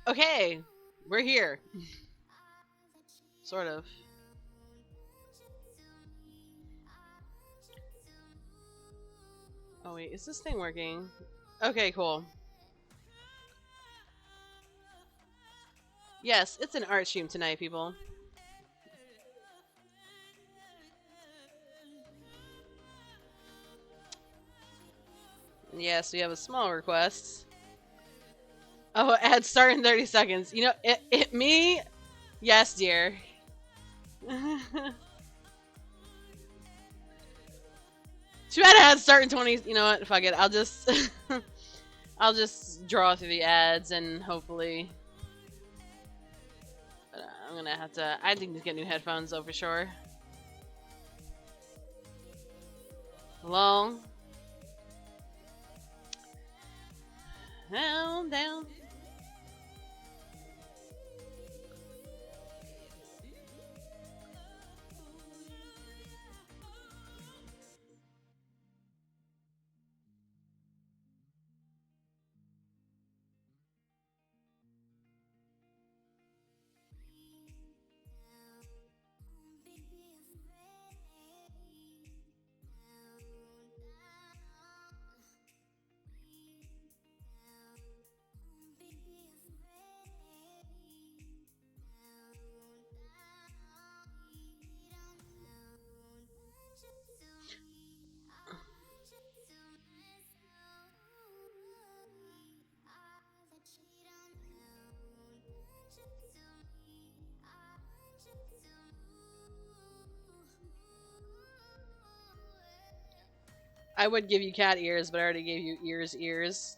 Okay, we're here. Sort of. Oh wait, is this thing working? Okay, cool. Yes, it's an art stream tonight, people. And yes, we have a small request. Oh, ad start in 30 seconds. You know, me? Yes, dear. Too bad it had start in 20. You know what? Fuck it. I'll just I'll just draw through the ads and hopefully. I'm gonna have to. I think to get new headphones though for sure. Long. Down. I would give you cat ears, but I already gave you ears.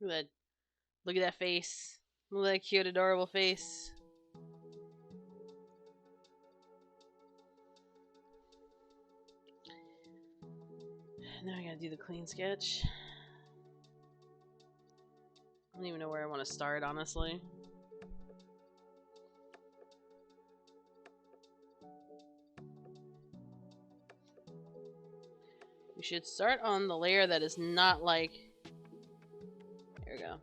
Look at that. Look at that face. Look at that cute, adorable face. Now I gotta do the clean sketch. I don't even know where I want to start, honestly. We should start on the layer that is not like... There we go.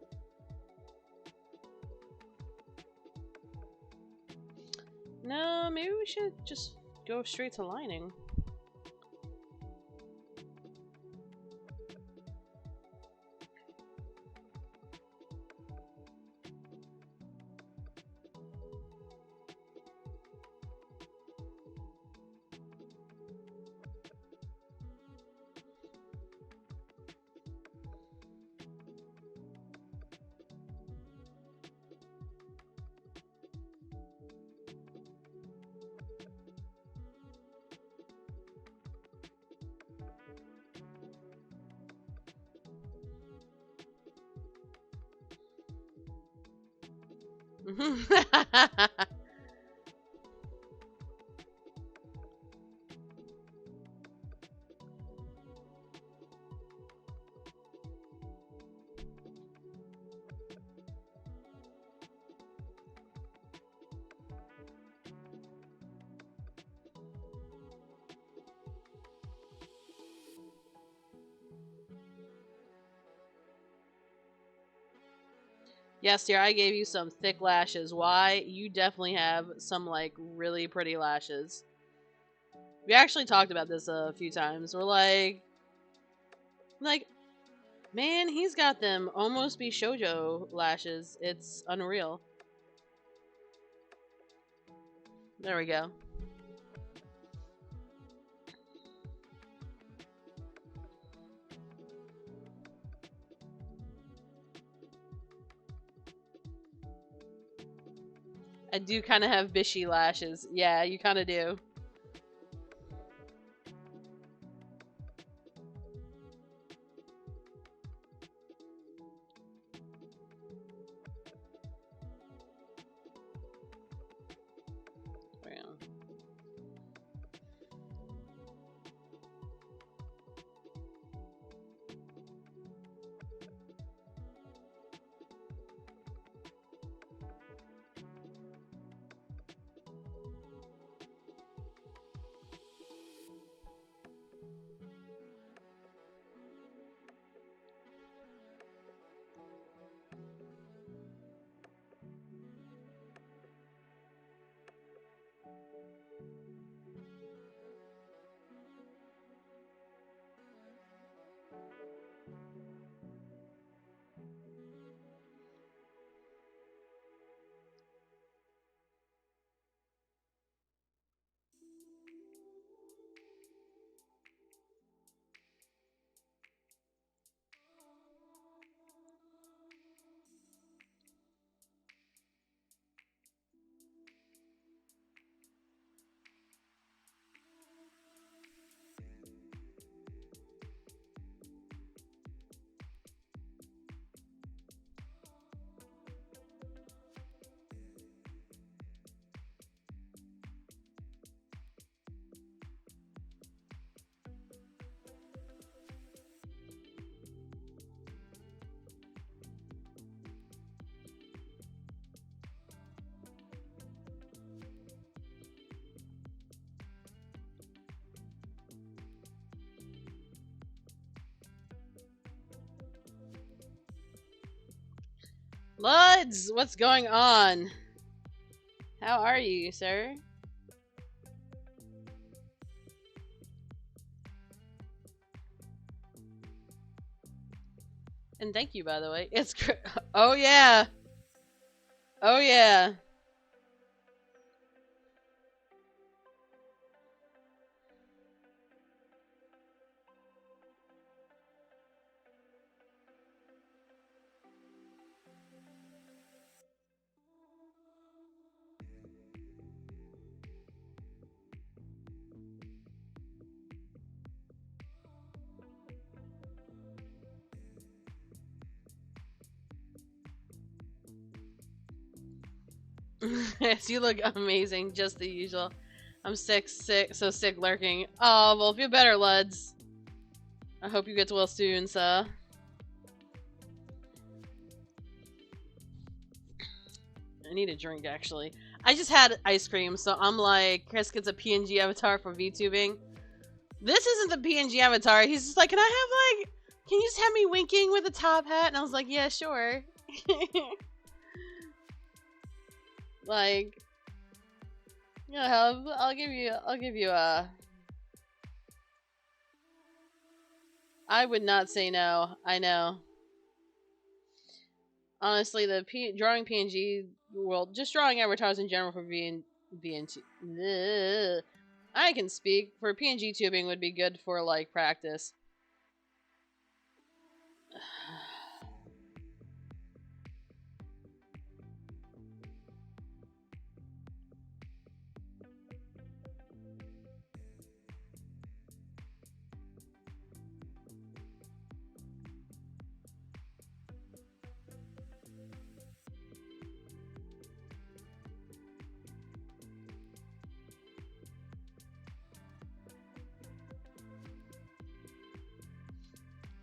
No, maybe we should just go straight to lining. Yes, dear, I gave you some thick lashes. Why? You definitely have some, like, really pretty lashes. We actually talked about this a few times. We're like, Man, he's got them almost be shoujo lashes. It's unreal. There we go. I do kind of have bishy lashes. Yeah, you kind of do. Luds, what's going on? How are you, sir? And thank you, by the way. It's oh yeah, oh yeah. Yes, you look amazing, just the usual. I'm sick, so sick lurking. Oh, well, feel better, Luds. I hope you get well soon, sir. I need a drink, actually. I just had ice cream, so I'm like, Chris gets a PNG avatar for VTubing. This isn't the PNG avatar. He's just like, can I have, like, can you just have me winking with a top hat? And I was like, yeah, sure. Like, yeah, I'll give you a... I would not say no. I know. Honestly, the drawing PNG world, just drawing avatars in general for VNT. I can speak. For PNG tubing would be good for, like, practice.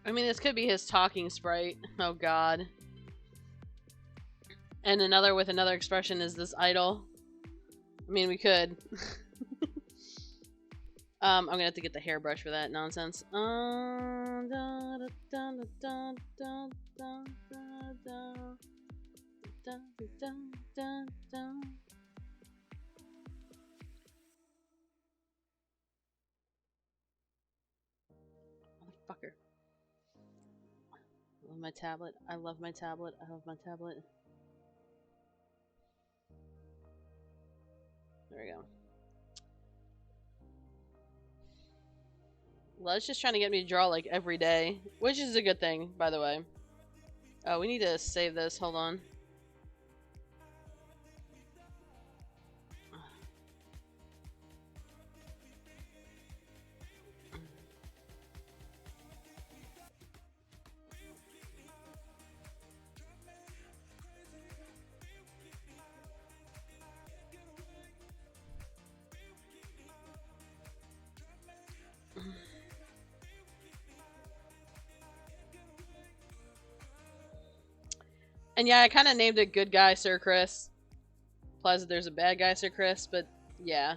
I mean, this could be his talking sprite. Oh god. And another with another expression is this idol. I mean, we could. I'm gonna have to get the hairbrush for that nonsense. Motherfucker. my tablet. I love my tablet. I love my tablet. There we go. Let's just trying to get me to draw like every day, which is a good thing, by the way. Oh, we need to save this. Hold on. And yeah, I kind of named it Good Guy Sir Chris. Implies that there's a bad guy Sir Chris, but yeah.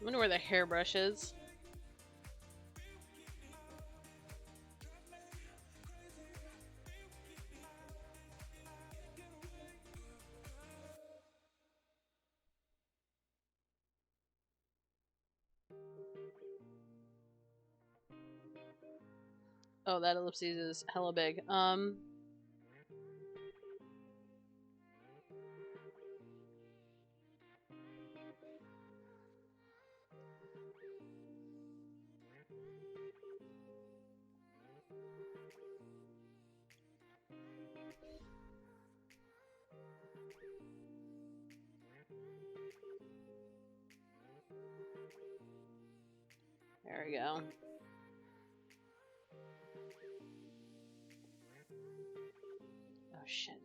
I wonder where the hairbrush is. Oh, that ellipses is hella big. There we go. Oh shit.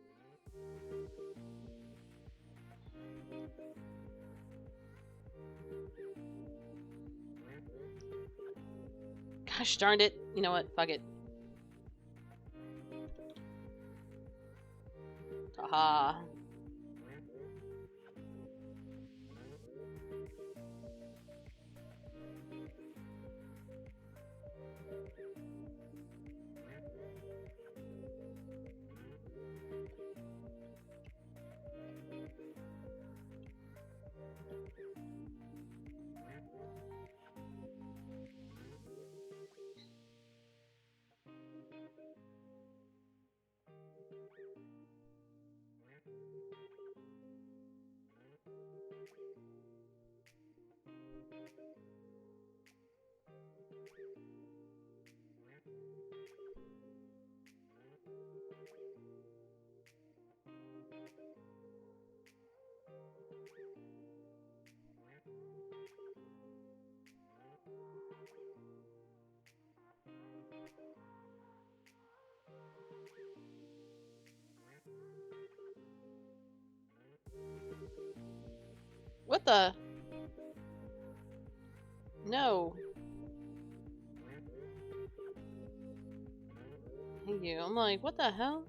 Gosh darn it. You know what? Fuck it. Haha. What the? No. Thank you. I'm like, what the hell?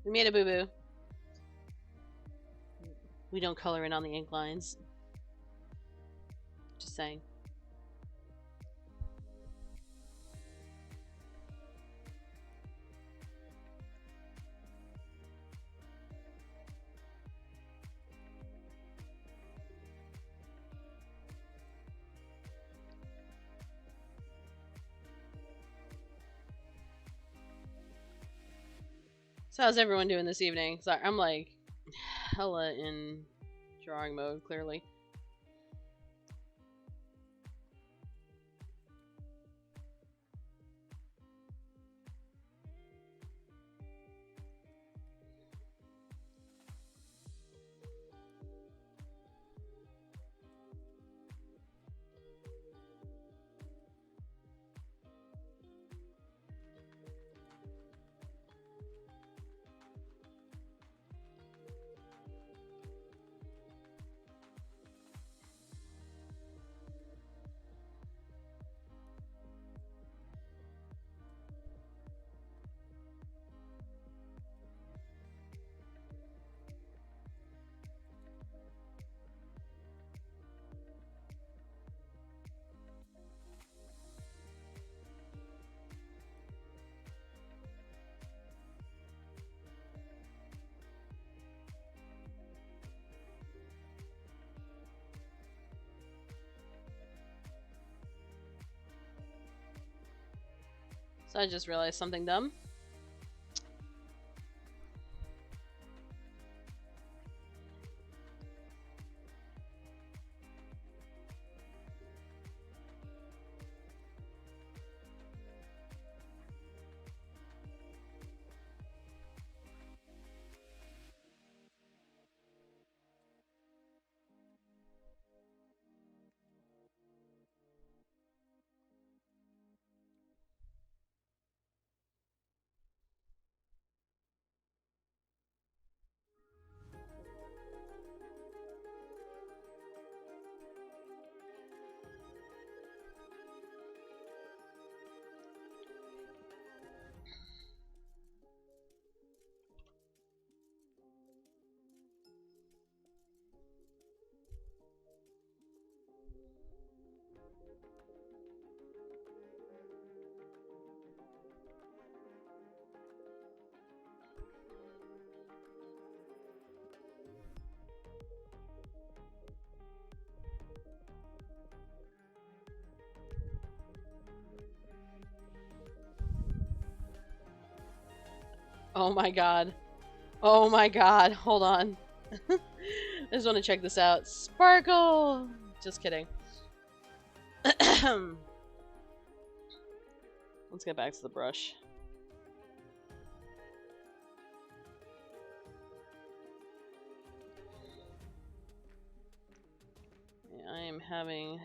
We made a boo-boo. We don't color in on the ink lines. Just saying. So how's everyone doing this evening? Sorry, I'm like hella in drawing mode, clearly. So I just realized something dumb. Oh my god. Oh my god. Hold on. I just want to check this out. Sparkle! Just kidding. Let's get back to the brush. Yeah, I am having...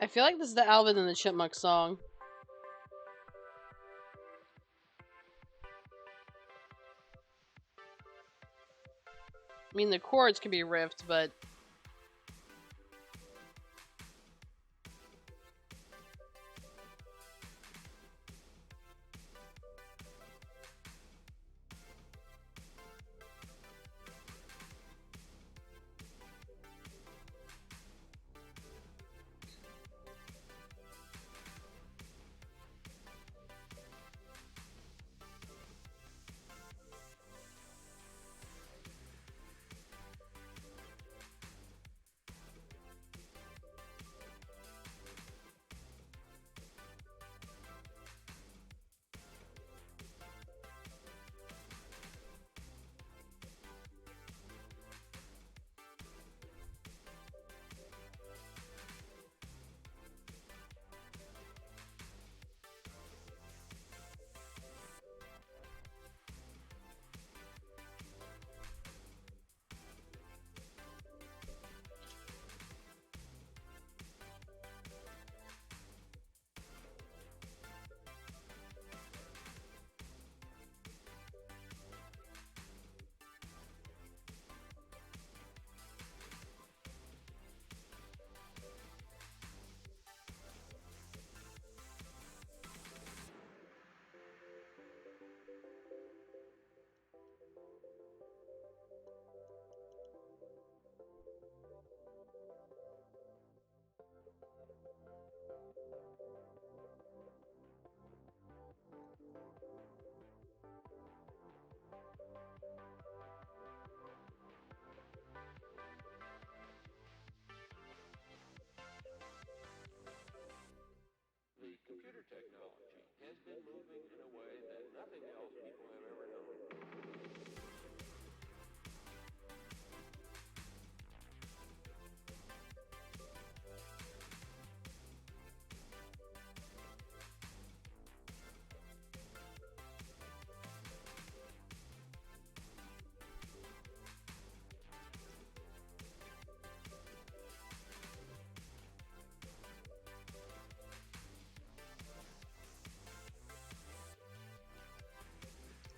I feel like this is the Alvin and the Chipmunk song. I mean, the chords can be riffed, but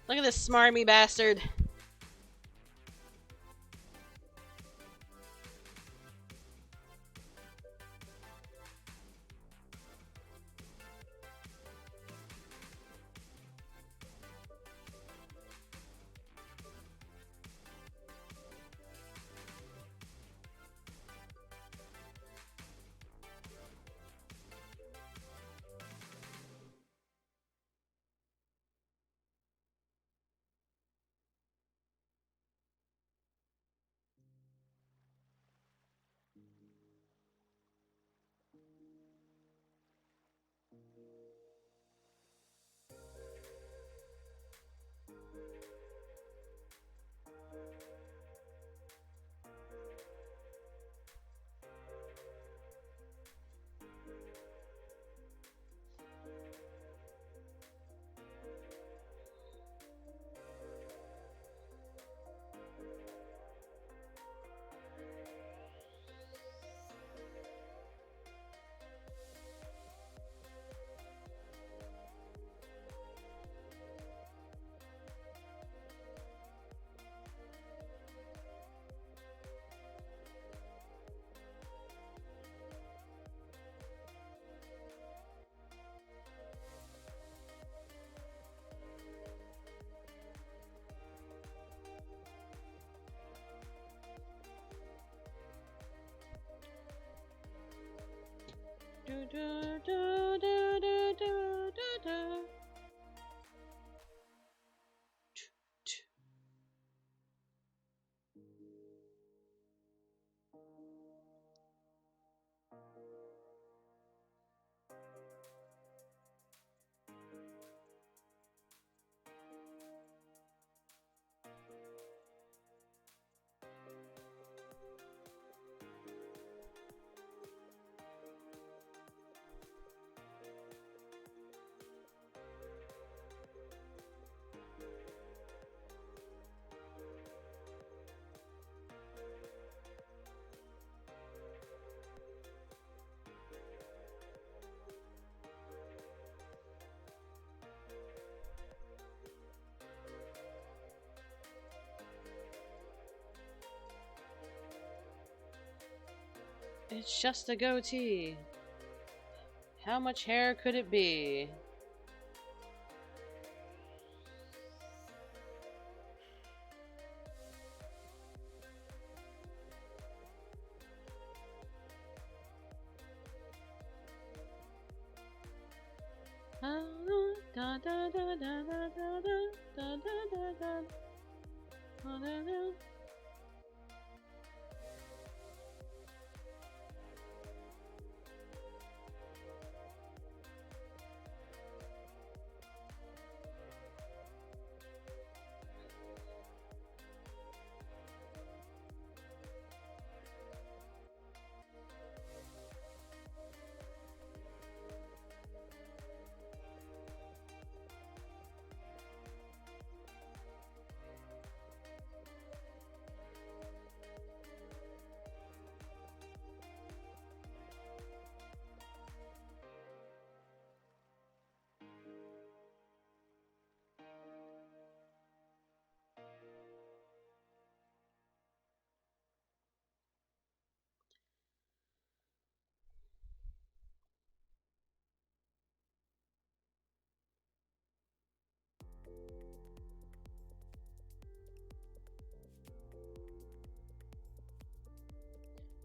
look at this smarmy bastard. Do, do, do, do, do, do, do, do. It's just a goatee. How much hair could it be?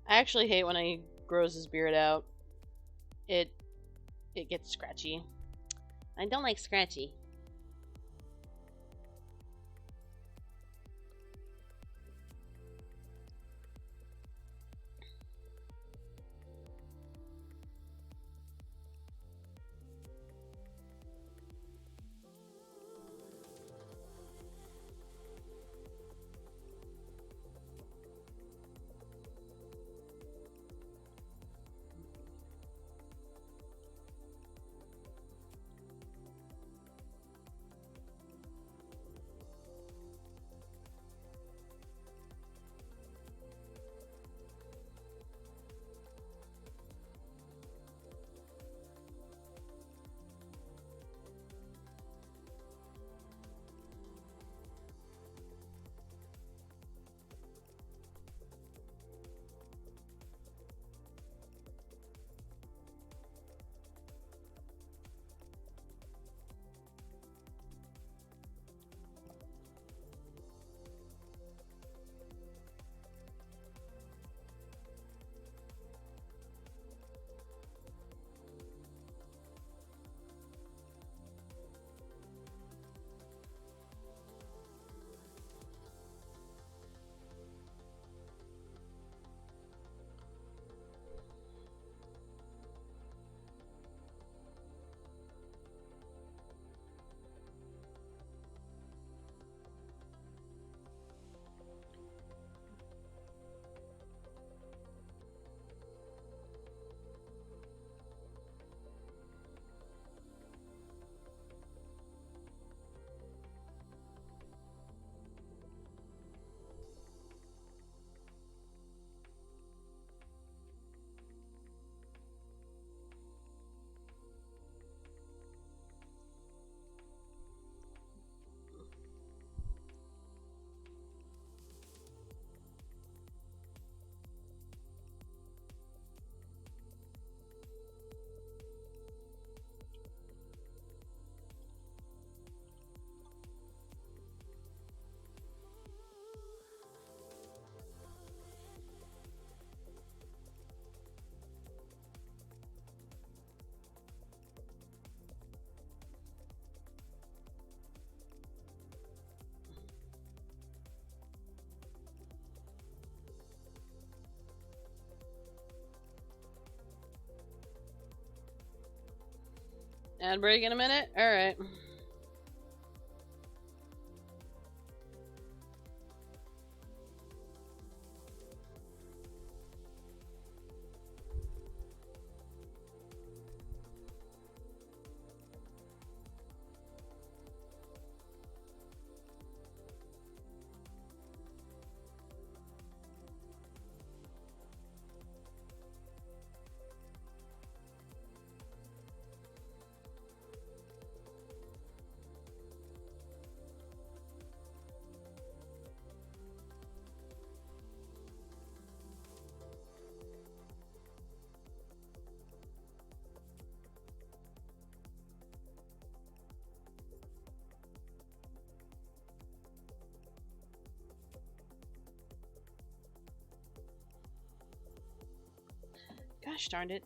I actually hate when he grows his beard out. It gets scratchy. I don't like scratchy. Ad break in a minute? Alright. Gosh darn it.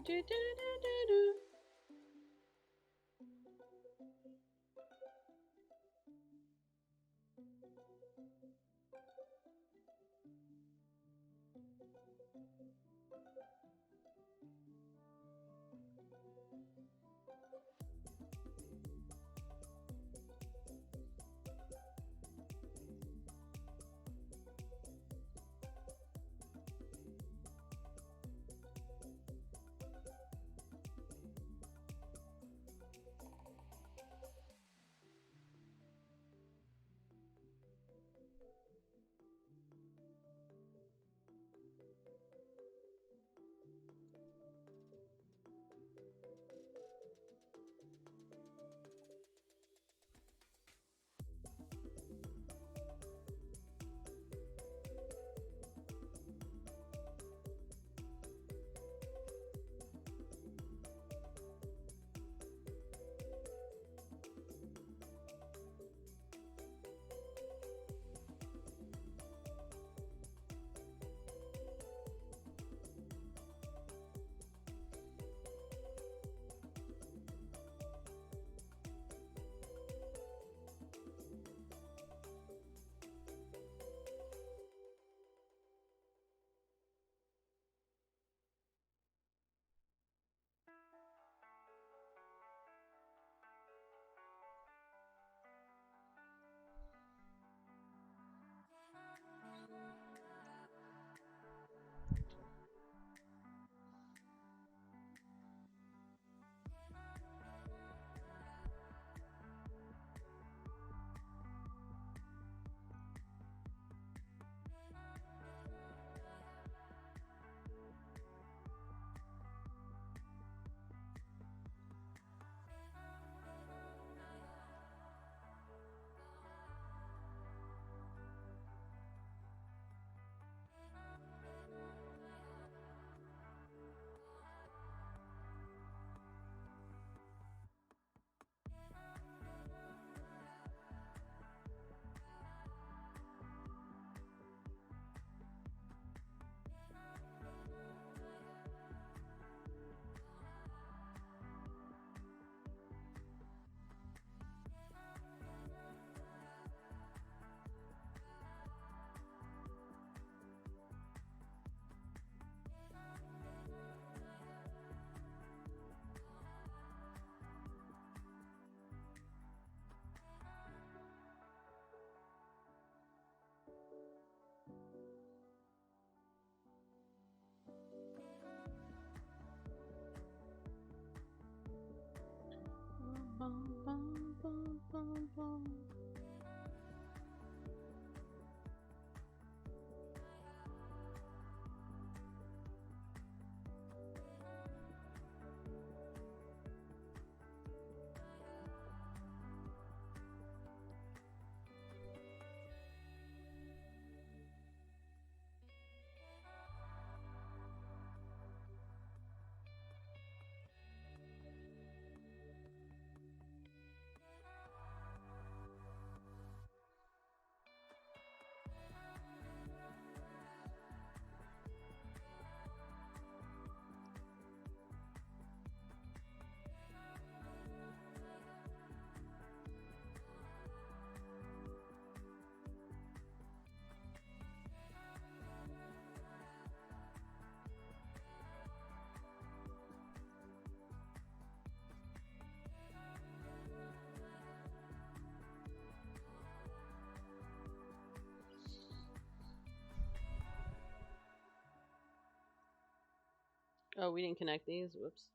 Do, do, do, do, do. Oh, we didn't connect these. Whoops.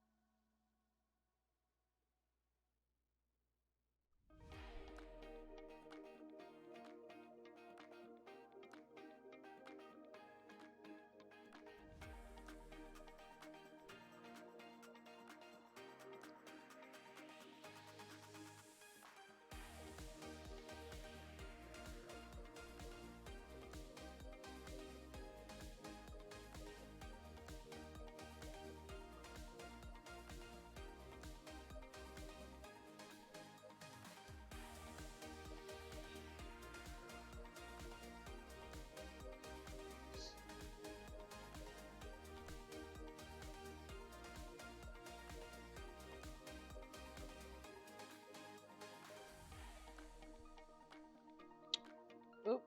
Oop.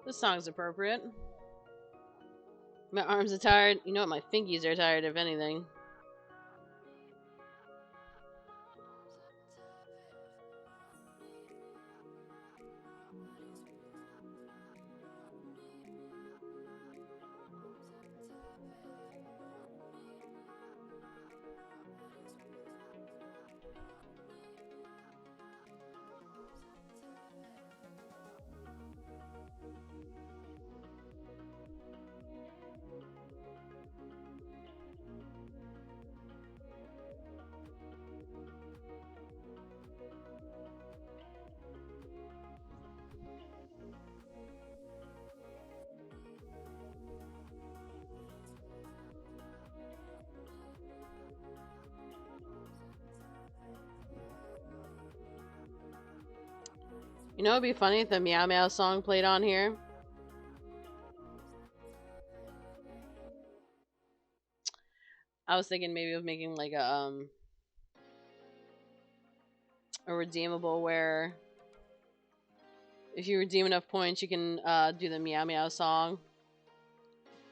This song's appropriate. My arms are tired. You know what? My fingies are tired, if anything. You know, it'd be funny if the Meow Meow song played on here. I was thinking maybe of making like a redeemable where if you redeem enough points, you can do the Meow Meow song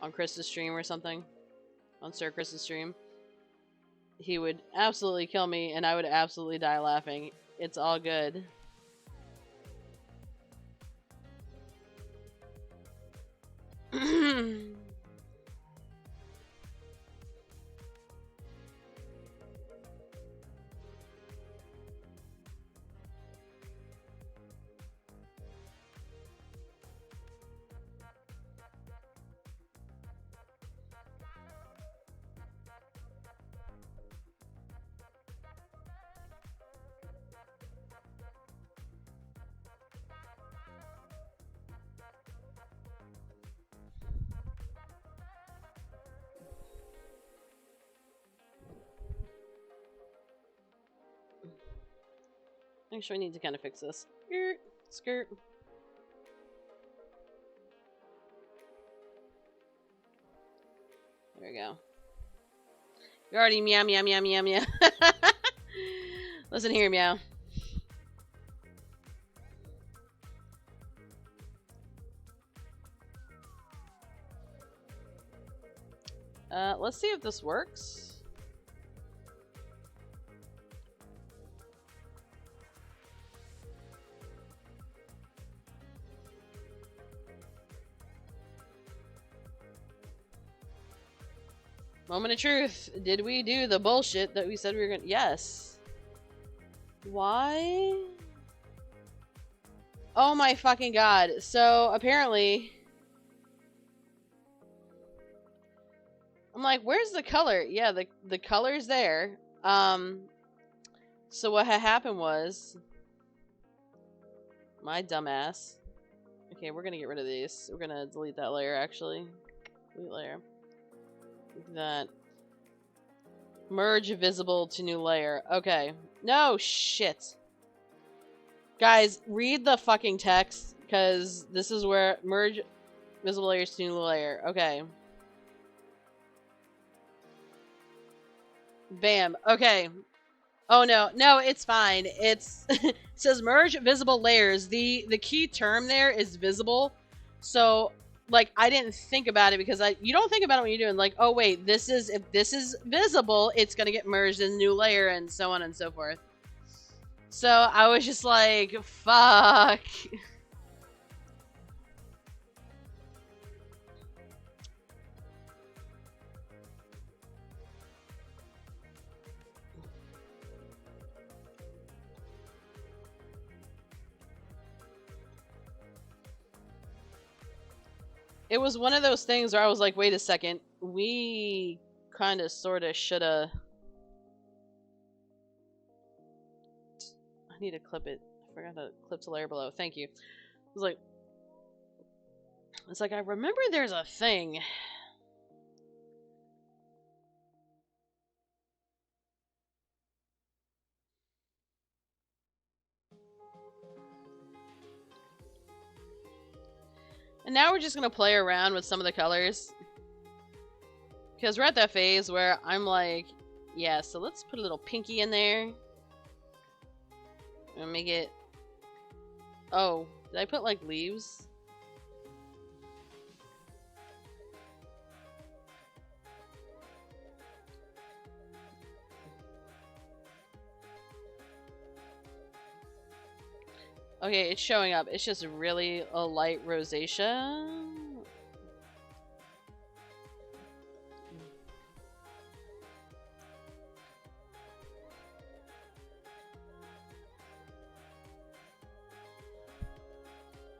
on Chris's stream or something. On Sir Chris's stream. He would absolutely kill me, and I would absolutely die laughing. It's all good. Actually, I need to kind of fix this. Skirt, skirt. There we go. You're already meow, meow, meow, meow, meow. Listen here, meow. Let's see if this works. Moment of truth. Did we do the bullshit that we said we were gonna? Yes. Why? Oh my fucking god. So apparently, I'm like, where's the color? Yeah, the color's there. So what had happened was, my dumbass. Okay, we're gonna get rid of these. We're gonna delete that layer actually. Delete layer. That. Merge visible to new layer. Okay. No shit. Guys, read the fucking text, because this is where merge visible layers to new layer. Okay. Bam. Okay. Oh no, no, it's fine. It's it says merge visible layers. The key term there is visible. So like I didn't think about it because you don't think about it when you're doing like, oh wait, if this is visible, it's gonna get merged in a new layer and so on and so forth. So I was just like, fuck. It was one of those things where I was like, wait a second, we kind of sort of should have. I need to clip it. I forgot to clip the layer below. Thank you. It's like I remember there's a thing. And now we're just gonna play around with some of the colors. Because we're at that phase where I'm like, yeah, so let's put a little pinky in there. And make it... Oh, did I put like leaves? Okay, it's showing up. It's just really a light rosacea.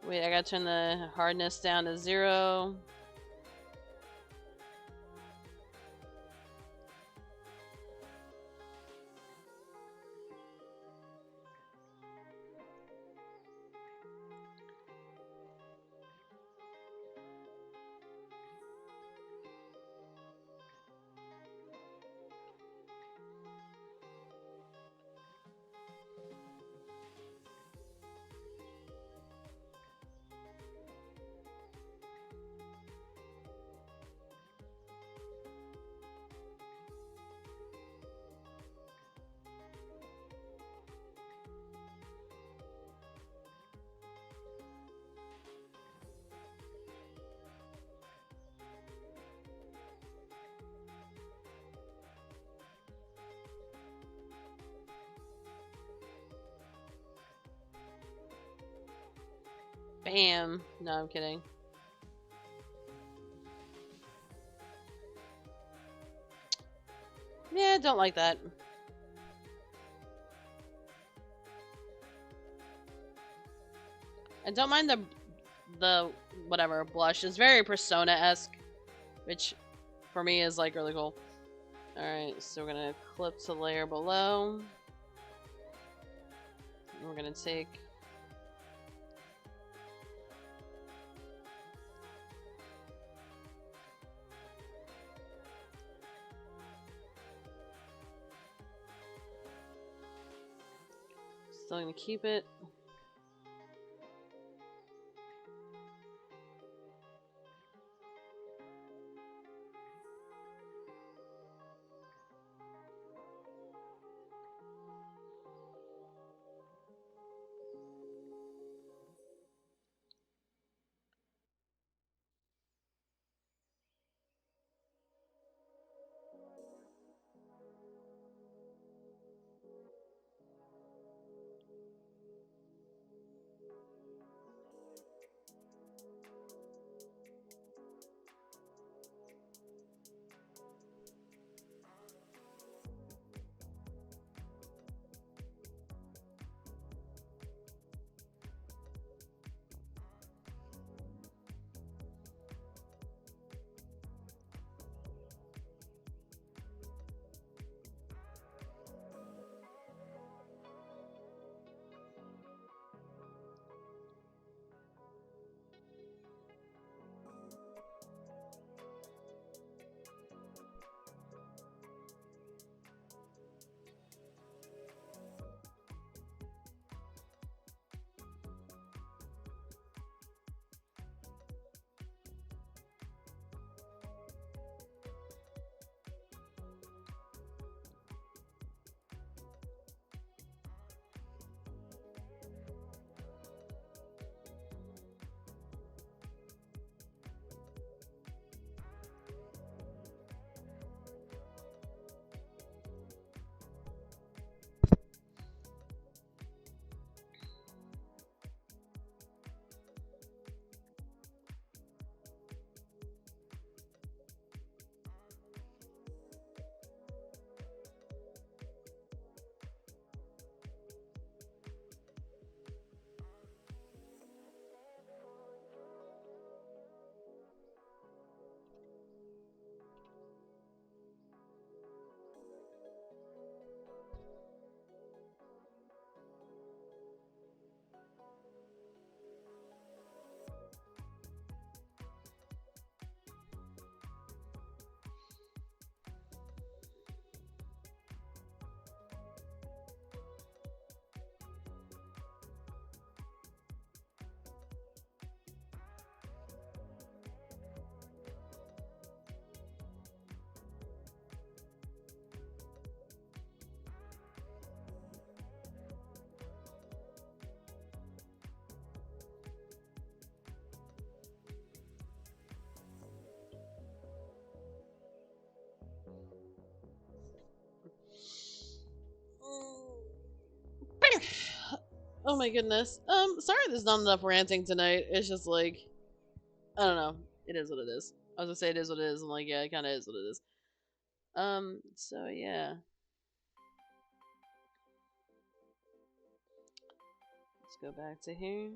Wait, I gotta turn the hardness down to 0. Bam. No, I'm kidding. Yeah, don't like that. I don't mind the whatever blush. It's very Persona-esque, which for me is like really cool. Alright, so we're gonna clip the layer below. And we're gonna take... Still gonna keep it. Oh my goodness. Sorry there's not enough ranting tonight. It's just like, I don't know. It is what it is. I was gonna say it is what it is. I'm like, yeah, it kinda is what it is. So yeah. Let's go back to here.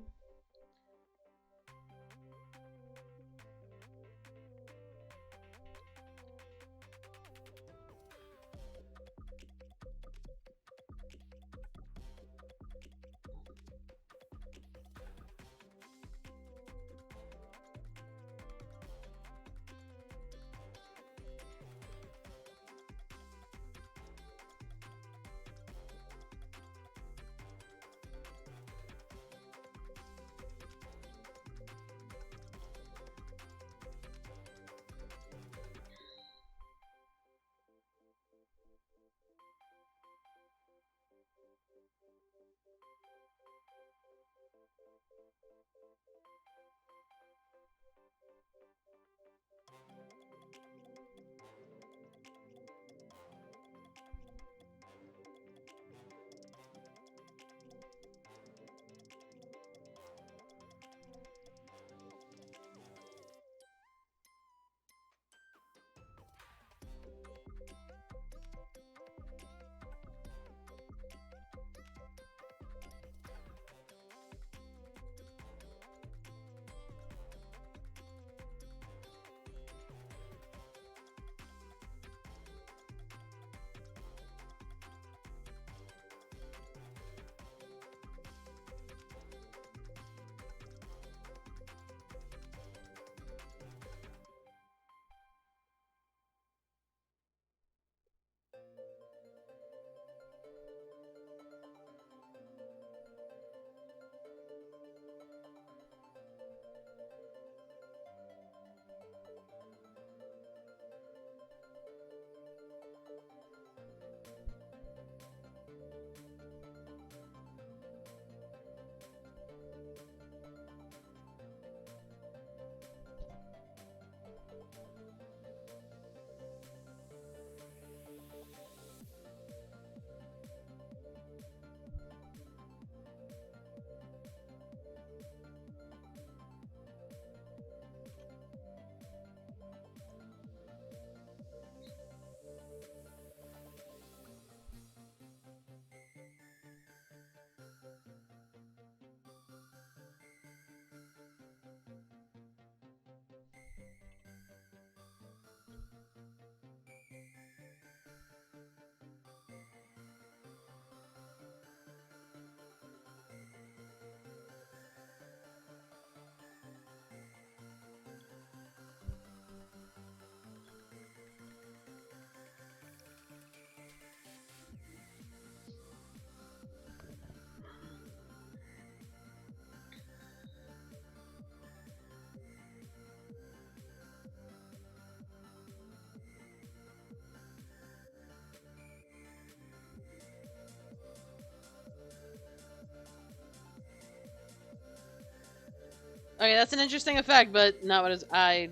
Okay, that's an interesting effect, but not what my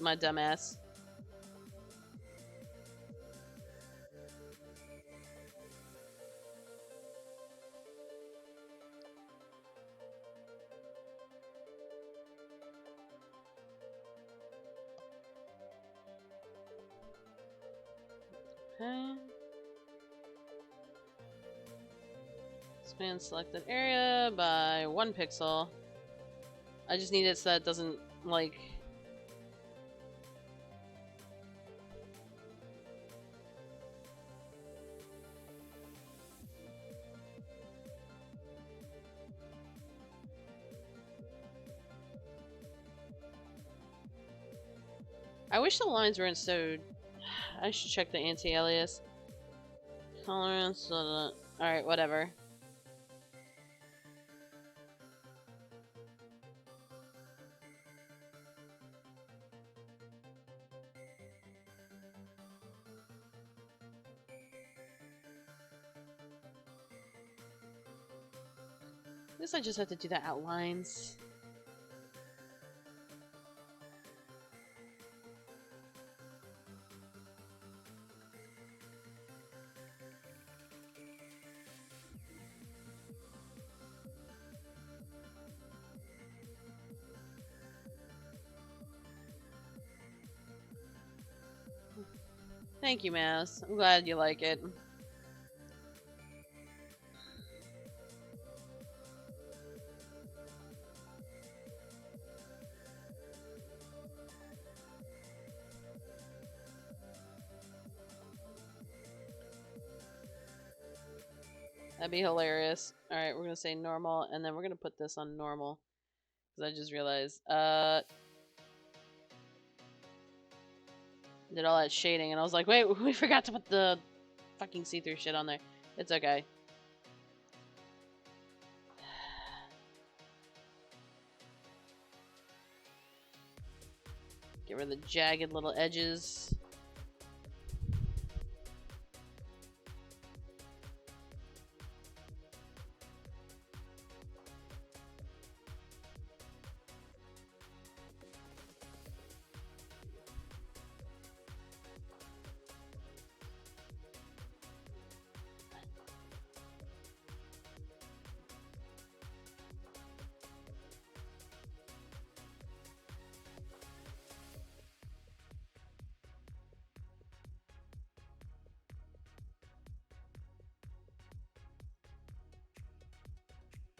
dumbass. Okay. Expand selected area by 1 pixel. I just need it so that it doesn't, like... I wish the lines weren't so... I should check the anti-alias. Tolerance... Alright, whatever. I guess I just have to do the outlines. Thank you, Mouse. I'm glad you like it. That'd be hilarious. Alright, we're gonna say normal, and then we're gonna put this on normal. Because I just realized, did all that shading, and I was like, wait, we forgot to put the fucking see-through shit on there. It's okay. Get rid of the jagged little edges.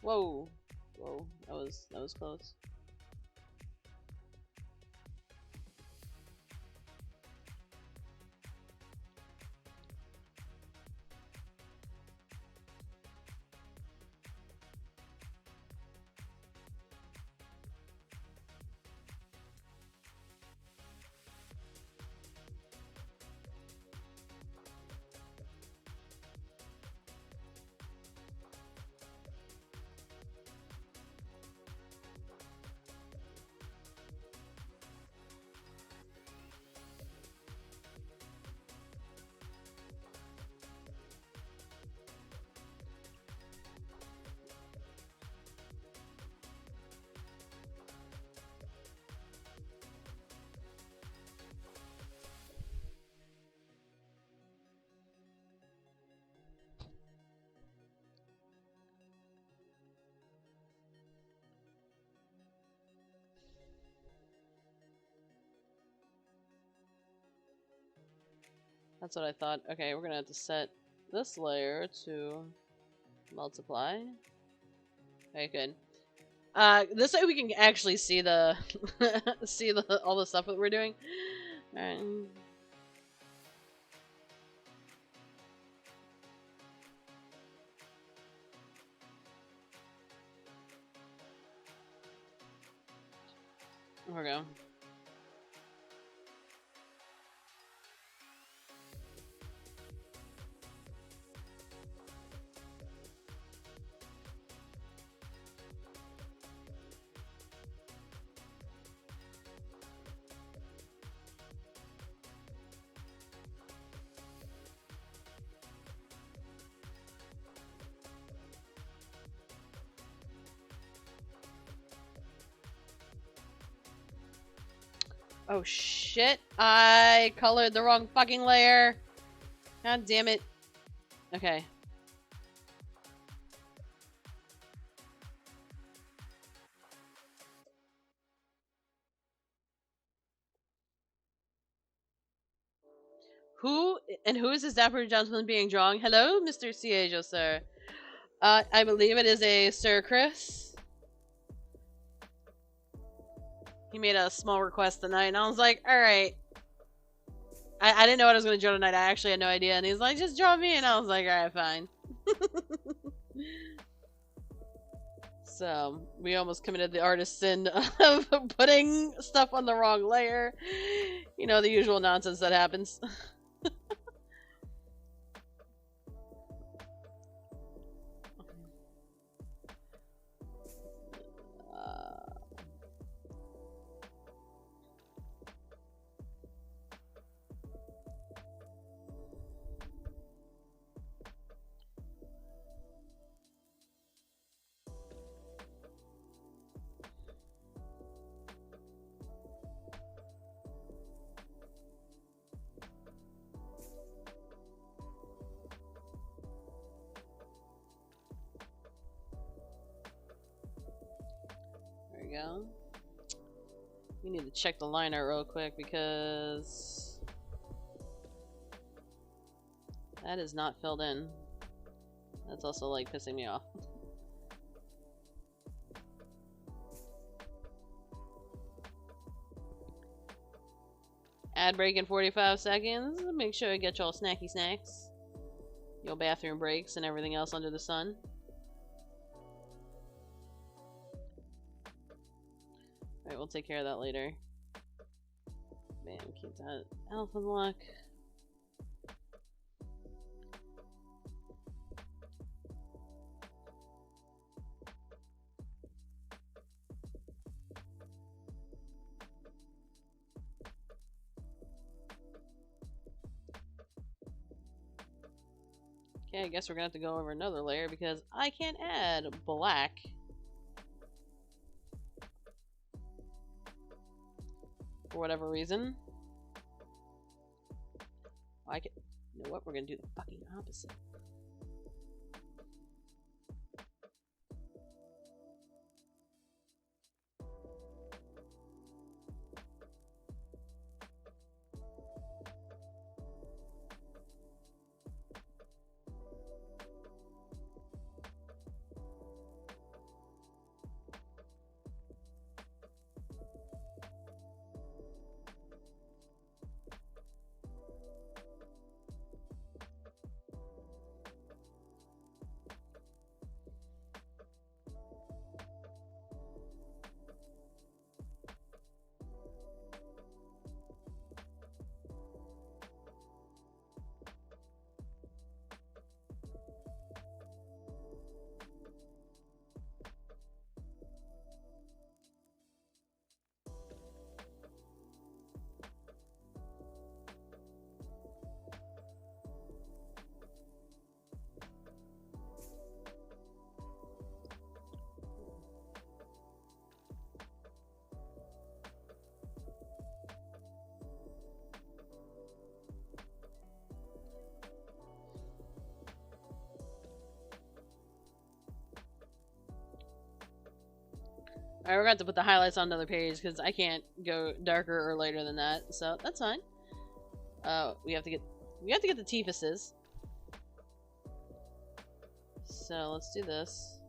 Whoa. Whoa. That was close. That's what I thought. Okay, we're gonna have to set this layer to multiply. Okay, good. This way we can actually see the see all the stuff that we're doing. All right. There we go. Oh shit! I colored the wrong fucking layer. God damn it. Okay. Who is this dapper gentleman being drawn? Hello, Mr. Ciejo, sir. I believe it is a Sir Chris. He made a small request tonight, and I was like, alright. I didn't know what I was going to draw tonight. I actually had no idea. And he's like, just draw me. And I was like, alright, fine. So, we almost committed the artist sin of putting stuff on the wrong layer. You know, the usual nonsense that happens. There we go. We need to check the line art real quick because that is not filled in. That's also like pissing me off. Ad break in 45 seconds. Make sure you get your snacky snacks, your bathroom breaks, and everything else under the sun. Alright, we'll take care of that later. Bam, keep that alpha lock. Okay, I guess we're gonna have to go over another layer because I can't add black. For whatever reason. I can. You know what? We're gonna do the fucking opposite. Alright, we're gonna have to put the highlights on another page because I can't go darker or lighter than that, so that's fine. We have to get the Tifuses. So let's do this.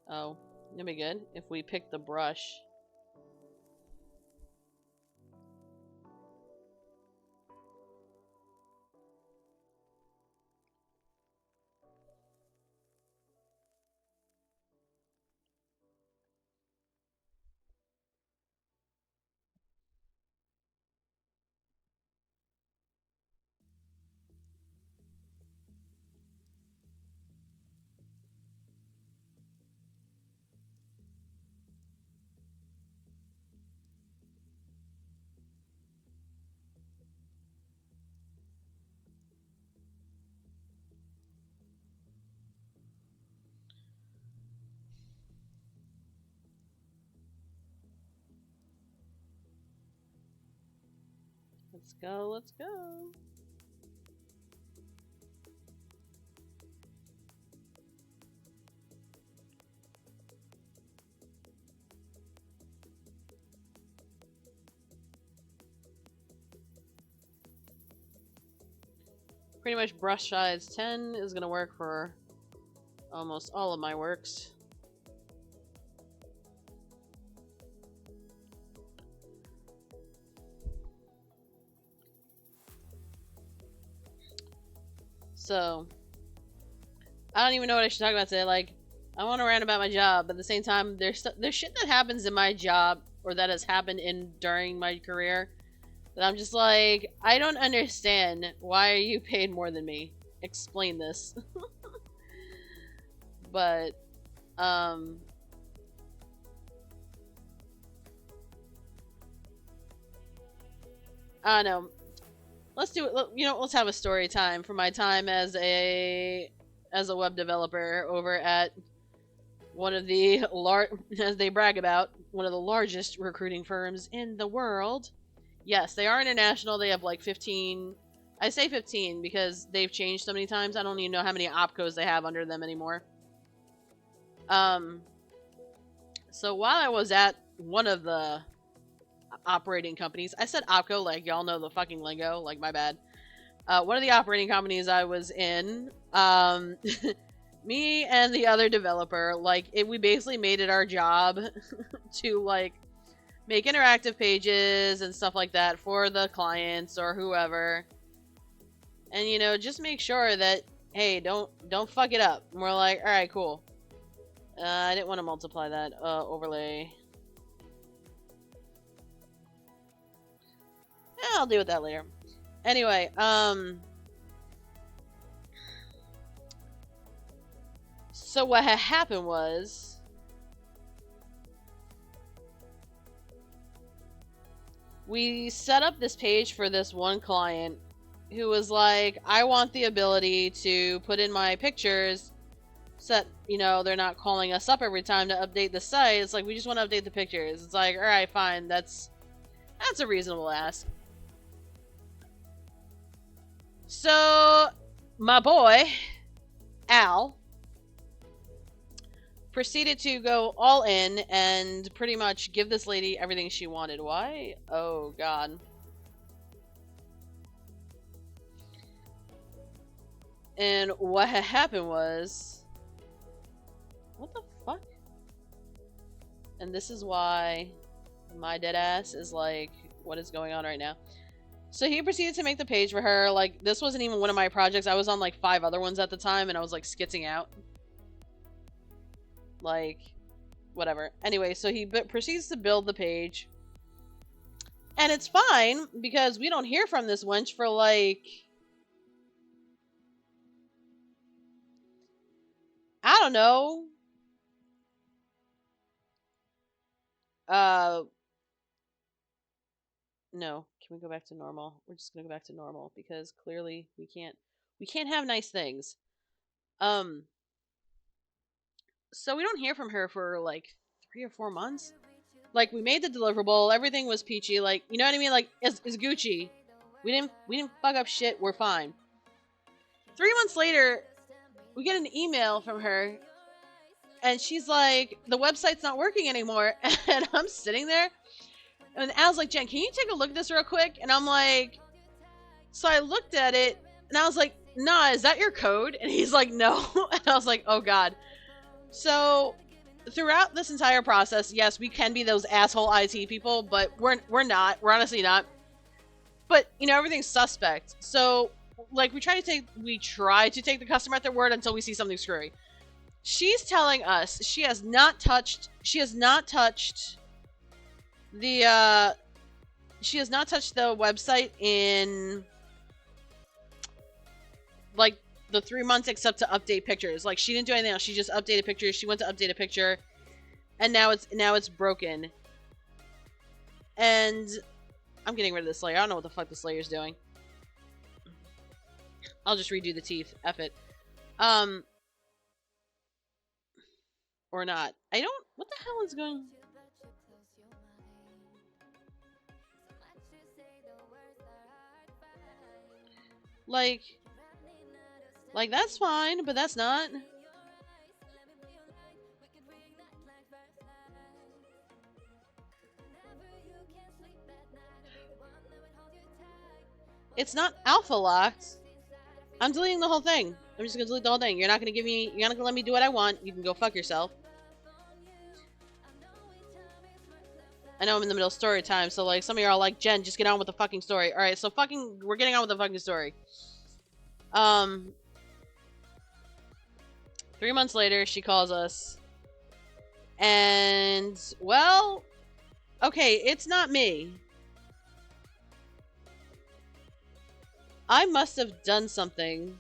Oh, it'll be good if we pick the brush. Let's go, let's go. Pretty much brush size 10 is going to work for almost all of my works. So, I don't even know what I should talk about today. Like, I want to rant about my job, but at the same time, there's shit that happens in my job or that has happened during my career that I'm just like, I don't understand. Why are you paid more than me? Explain this. But, I don't know. Let's do it. Let's have a story time for my time as a web developer over at one of the as they brag about, one of the largest recruiting firms in the world. Yes, they are international. They have like 15. I say 15 because they've changed so many times. I don't even know how many opcos they have under them anymore. So while I was at one of the operating companies, I said opco like y'all know the fucking lingo, like my bad. One of the operating companies I was in, me and the other developer, we basically made it our job to like make interactive pages and stuff like that for the clients or whoever, and just make sure that, hey, don't fuck it up. And we're like, all right, cool. I didn't want to multiply that overlay. Yeah, I'll deal with that later. Anyway, so what had happened was, we set up this page for this one client who was like, I want the ability to put in my pictures so that, they're not calling us up every time to update the site. It's like, we just want to update the pictures. It's like, all right, fine. That's a reasonable ask. So, my boy, Al, proceeded to go all in and pretty much give this lady everything she wanted. Why? Oh, God. And what had happened was... What the fuck? And this is why my dead ass is like, what is going on right now? So he proceeded to make the page for her. Like, this wasn't even one of my projects. I was on like 5 other ones at the time, and I was like skitzing out. Like, whatever. Anyway, so he proceeds to build the page. And it's fine, because we don't hear from this wench for like... I don't know. No. Can we go back to normal? We're just gonna go back to normal, because clearly we can't have nice things. So we don't hear from her for like 3 or 4 months. Like, we made the deliverable, everything was peachy, like, you know what I mean? Like, it's Gucci. We didn't fuck up shit, we're fine. 3 months later, we get an email from her, and she's like, the website's not working anymore. And I'm sitting there, and Al's like, Jen, can you take a look at this real quick? And I'm like, so I looked at it, and I was like, nah, is that your code? And he's like, no. And I was like, oh God. So throughout this entire process, yes, we can be those asshole IT people, but we're not. We're honestly not. But everything's suspect. So like, we try to take the customer at their word until we see something screwy. She's telling us she has not touched the website in like the 3 months, except to update pictures. Like, she didn't do anything else. She just updated pictures. She went to update a picture, and now it's broken. And I'm getting rid of this layer. I don't know what the fuck this layer's doing. I'll just redo the teeth. F it. Or not. I don't... What the hell is going... Like that's fine, but that's not. It's not alpha locked. I'm deleting the whole thing. I'm just gonna delete the whole thing. You're not gonna let me do what I want. You can go fuck yourself. I know I'm in the middle of story time, so like some of you are like, Jen, just get on with the fucking story. Alright, so we're getting on with the fucking story. 3 months later, she calls us. And, well, okay, it's not me. I must have done something.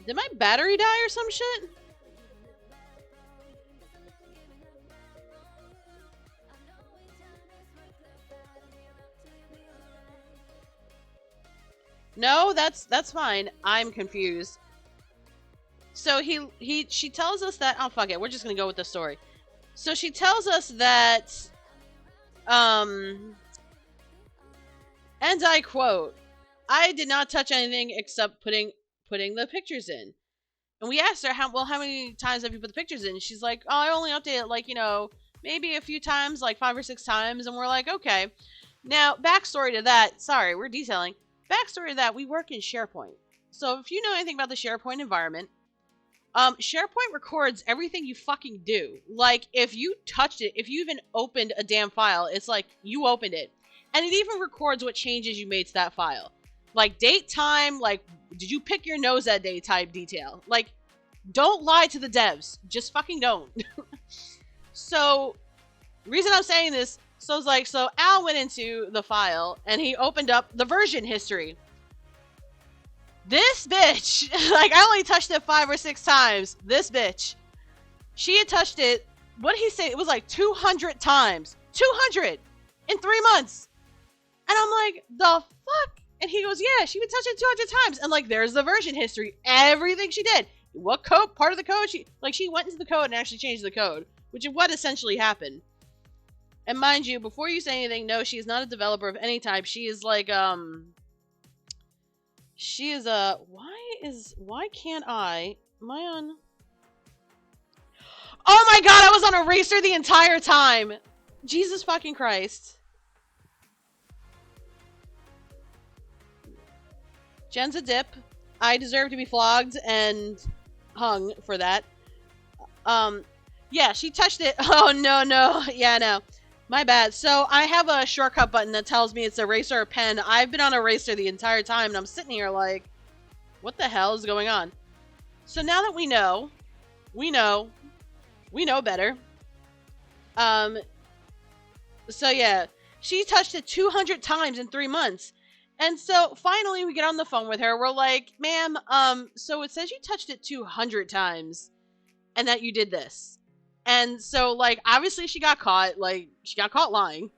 Did my battery die or some shit? No, that's fine. I'm confused. So she tells us that, oh fuck it, we're just gonna go with the story. So she tells us that, and I quote, I did not touch anything except putting the pictures in. And we asked her, how many times have you put the pictures in? She's like, oh, I only update it, like, you know, maybe a few times, like 5 or 6 times. And we're like, okay. Now, backstory to that, sorry, we're detailing. Backstory to that, we work in SharePoint. So if you know anything about the SharePoint environment, SharePoint records everything you fucking do. Like, if you touched it, if you even opened a damn file, it's like, you opened it. And it even records what changes you made to that file. Like, date, time, like, did you pick your nose that day type detail. Like, don't lie to the devs. Just fucking don't. So, reason I'm saying this, so Al went into the file, and he opened up the version history. This bitch, like, I only touched it 5 or 6 times. This bitch. She had touched it, what did he say? It was like 200 times. 200! In 3 months! And I'm like, the fuck? And he goes, yeah, she would touch it 200 times. And like, there's the version history. Everything she did. What code, part of the code, she went into the code and actually changed the code. Which is what essentially happened. And mind you, before you say anything, no, she is not a developer of any type. She is like, she is a, why can't I, am I on? Oh my god, I was on Eraser the entire time! Jesus fucking Christ. Jen's a dip. I deserve to be flogged and hung for that. Yeah, she touched it. Oh, no. Yeah, no. My bad. So, I have a shortcut button that tells me it's eraser or pen. I've been on eraser the entire time, and I'm sitting here like, what the hell is going on? So, now that we know better. So, yeah. She touched it 200 times in 3 months. And so, finally, we get on the phone with her. We're like, ma'am, so it says you touched it 200 times and that you did this. And so, like, obviously she got caught. Like, she got caught lying.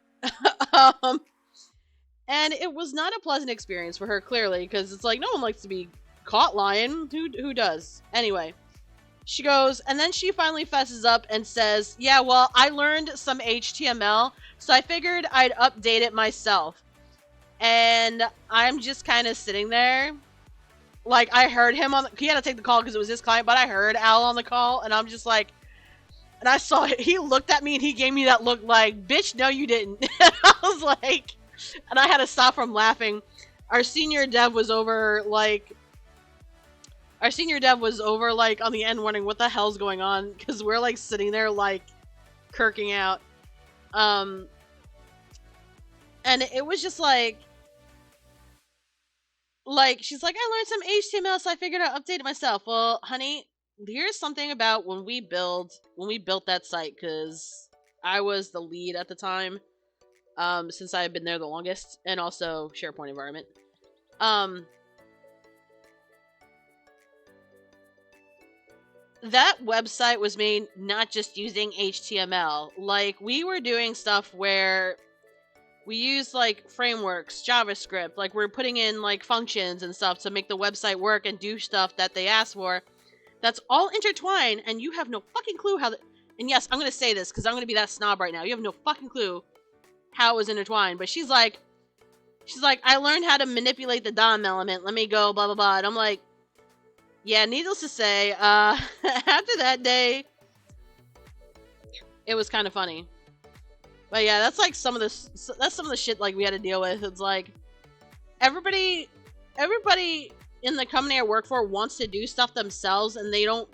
And it was not a pleasant experience for her, clearly, because it's like, no one likes to be caught lying. Who does? Anyway, she goes, and then she finally fesses up and says, yeah, well, I learned some HTML, so I figured I'd update it myself. And I'm just kind of sitting there. Like, I heard him he had to take the call because it was his client, but I heard Al on the call, and I'm just like, and I saw it. He looked at me and he gave me that look like, bitch, no, you didn't. I was like, and I had to stop from laughing. Our senior dev was over, like, on the end wondering what the hell's going on, because we're, like, sitting there, like, kirking out. And it was just like, she's like, I learned some HTML, so I figured I'd update it myself. Well, honey, here's something about when we built that site, because I was the lead at the time, since I had been there the longest, and also SharePoint environment. that website was made not just using HTML. Like, we were doing stuff where we used, like, frameworks, JavaScript, like, we're putting in, like, functions and stuff to make the website work and do stuff that they asked for. That's all intertwined, and you have no fucking clue how and yes, I'm gonna say this, because I'm gonna be that snob right now. You have no fucking clue how it was intertwined, but she's like, I learned how to manipulate the DOM element, let me go, blah, blah, blah, and I'm like, yeah, needless to say, after that day, it was kind of funny. But yeah, that's like some of the shit like we had to deal with. It's like everybody in the company I work for wants to do stuff themselves, and they don't,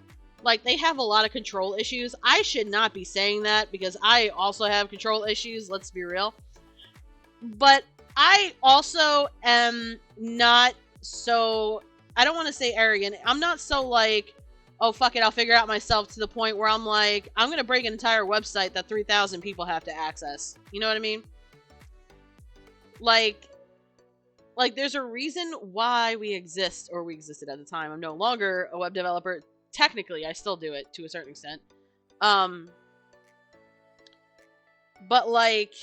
like, they have a lot of control issues. I should not be saying that because I also have control issues, let's be real. But I also am not so, I don't want to say arrogant. I'm not so like, oh, fuck it, I'll figure it out myself, to the point where I'm like, I'm going to break an entire website that 3,000 people have to access. You know what I mean? Like, there's a reason why we exist, or we existed at the time. I'm no longer a web developer. Technically, I still do it to a certain extent. But like,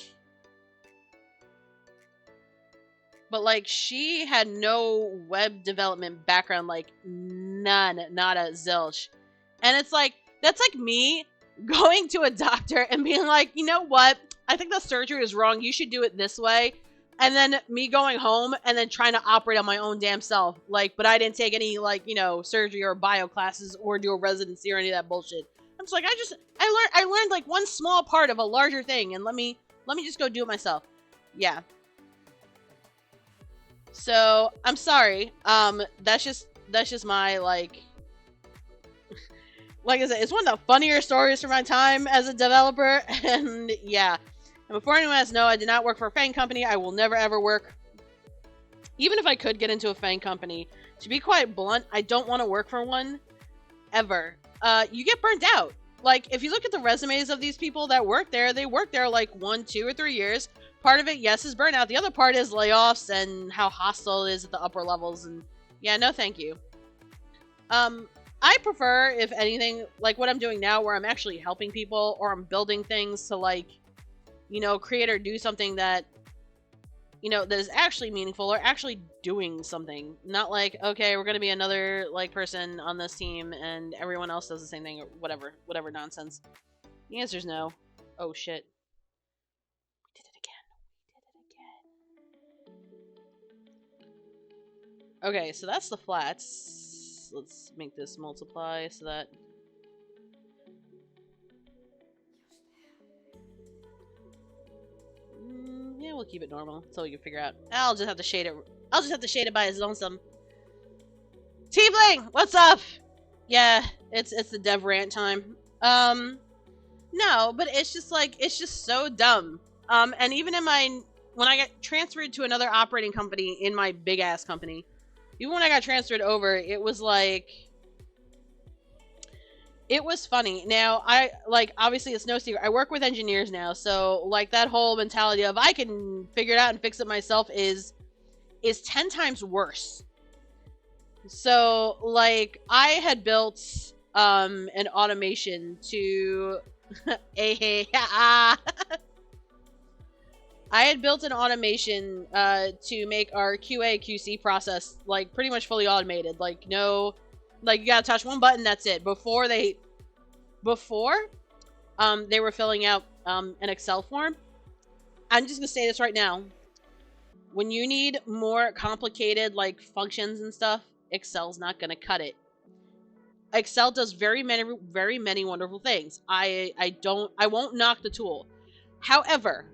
she had no web development background, like, none, not a zilch. And it's like, that's like me going to a doctor and being like, you know what? I think the surgery is wrong. You should do it this way. And then me going home and then trying to operate on my own damn self. Like, but I didn't take any, like, you know, surgery or bio classes or do a residency or any of that bullshit. I'm just like, I learned like one small part of a larger thing, and let me just go do it myself. Yeah. So, I'm sorry. That's just my, like I said, it's one of the funnier stories from my time as a developer, and yeah. And before anyone else knows, I did not work for a FANG company. I will never ever work. Even if I could get into a FANG company, to be quite blunt, I don't want to work for one. Ever. You get burnt out. Like, if you look at the resumes of these people that work there, they work there like 1, 2, or 3 years. Part of it, yes, is burnout. The other part is layoffs and how hostile it is at the upper levels. And yeah, no thank you. I prefer, if anything, like what I'm doing now, where I'm actually helping people, or I'm building things to, like, you know, create or do something that, you know, that is actually meaningful or actually doing something. Not like, okay, we're going to be another, like, person on this team and everyone else does the same thing, or whatever nonsense. The answer is no. Oh, shit. We did it again. Okay, so that's the flats. Let's make this multiply so that... yeah, we'll keep it normal until we can figure out. I'll just have to shade it by its lonesome. Tiefling, what's up? Yeah, it's the dev rant time. No, but it's just like, it's just so dumb. And even in when I got transferred to another operating company in my big ass company, even when I got transferred over, it was like, it was funny. Now, obviously it's no secret, I work with engineers now, so, like, that whole mentality of I can figure it out and fix it myself is 10 times worse. So, like, I had built, an automation to... I had built an automation, to make our QA/QC process, like, pretty much fully automated. Like, no... Like, you gotta touch one button, that's it. Before they were filling out an Excel form, I'm just gonna say this right now. When you need more complicated, like, functions and stuff, Excel's not gonna cut it. Excel does very many wonderful things. I won't knock the tool. However,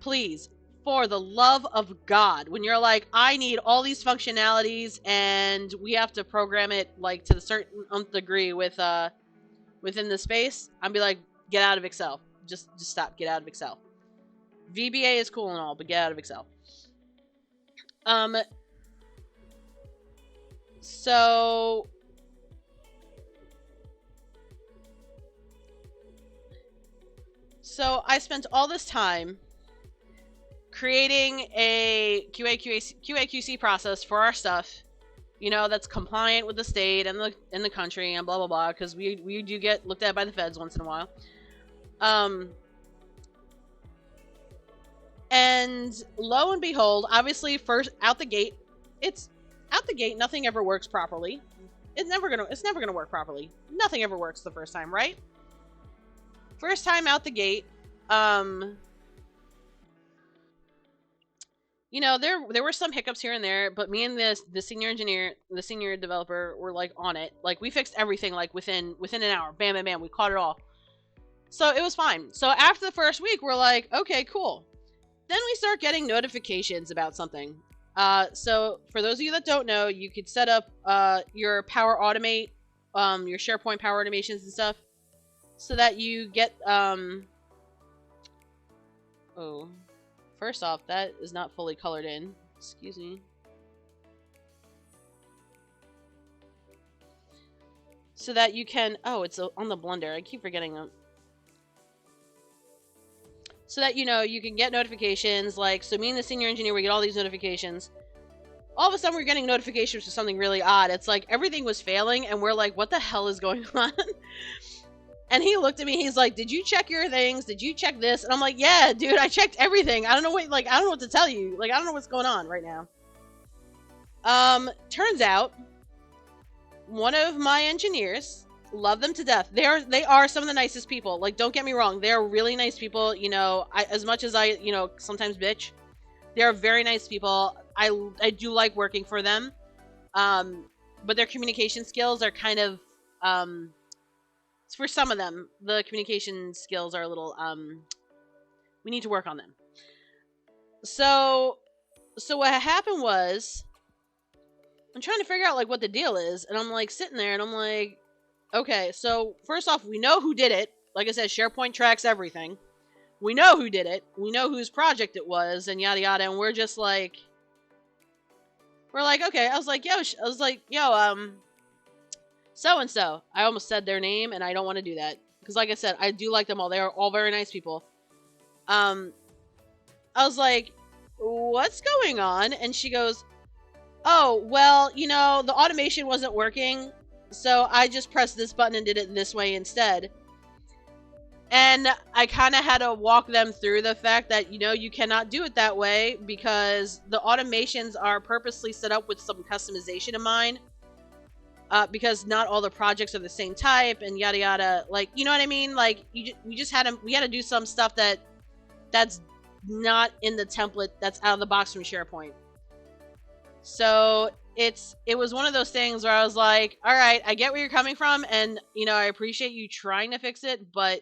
please, for the love of God, when you're like, I need all these functionalities and we have to program it, like, to the certain nth degree with within the space, I'd be like, get out of Excel. Just stop. Get out of Excel. VBA is cool and all, but get out of Excel. So I spent all this time creating a QA/QC process for our stuff you know, that's compliant with the state and the country and blah blah blah, because we do get looked at by the feds once in a while. And lo and behold, obviously, first out the gate, nothing ever works properly. It's never gonna work properly. Nothing ever works the first time, right? First time out the gate, you know, there were some hiccups here and there, but me and the senior engineer, the senior developer, were like on it. Like, we fixed everything like within an hour. Bam, bam, bam. We caught it all. So it was fine. So after the first week, we're like, okay, cool. Then we start getting notifications about something. So for those of you that don't know, you could set up your Power Automate, your SharePoint Power Automations and stuff, so that you get oh. First off, that is not fully colored in. Excuse me. So that you can... Oh, it's on the blender. I keep forgetting them. So that, you know, you can get notifications. Like, so me and the senior engineer, we get all these notifications. All of a sudden, we're getting notifications for something really odd. It's like everything was failing, and we're like, what the hell is going on? And he looked at me, he's like, did you check your things? Did you check this? And I'm like, yeah, dude, I checked everything. I don't know what, like, I don't know what to tell you. Like, I don't know what's going on right now. Turns out, one of my engineers, love them to death. They are some of the nicest people. Like, don't get me wrong. They are really nice people. You know, as much as I, you know, sometimes bitch, they are very nice people. I do like working for them. But their communication skills are kind of, for some of them, the communication skills are a little, we need to work on them. So what happened was, I'm trying to figure out, like, what the deal is, and I'm, like, sitting there, and I'm like, okay, so, first off, we know who did it. Like I said, SharePoint tracks everything. We know who did it. We know whose project it was, and yada yada, and we're just, like, okay, I was like, yo, so-and-so. I almost said their name, and I don't want to do that. Because, like I said, I do like them all. They are all very nice people. I was like, what's going on? And she goes, oh, well, you know, the automation wasn't working, so I just pressed this button and did it this way instead. And I kind of had to walk them through the fact that, you know, you cannot do it that way because the automations are purposely set up with some customization in mind. Because not all the projects are the same type and yada yada. Like, you know what I mean? Like, we had to do some stuff that's not in the template that's out of the box from SharePoint. So it was one of those things where I was like, all right, I get where you're coming from, and, you know, I appreciate you trying to fix it, but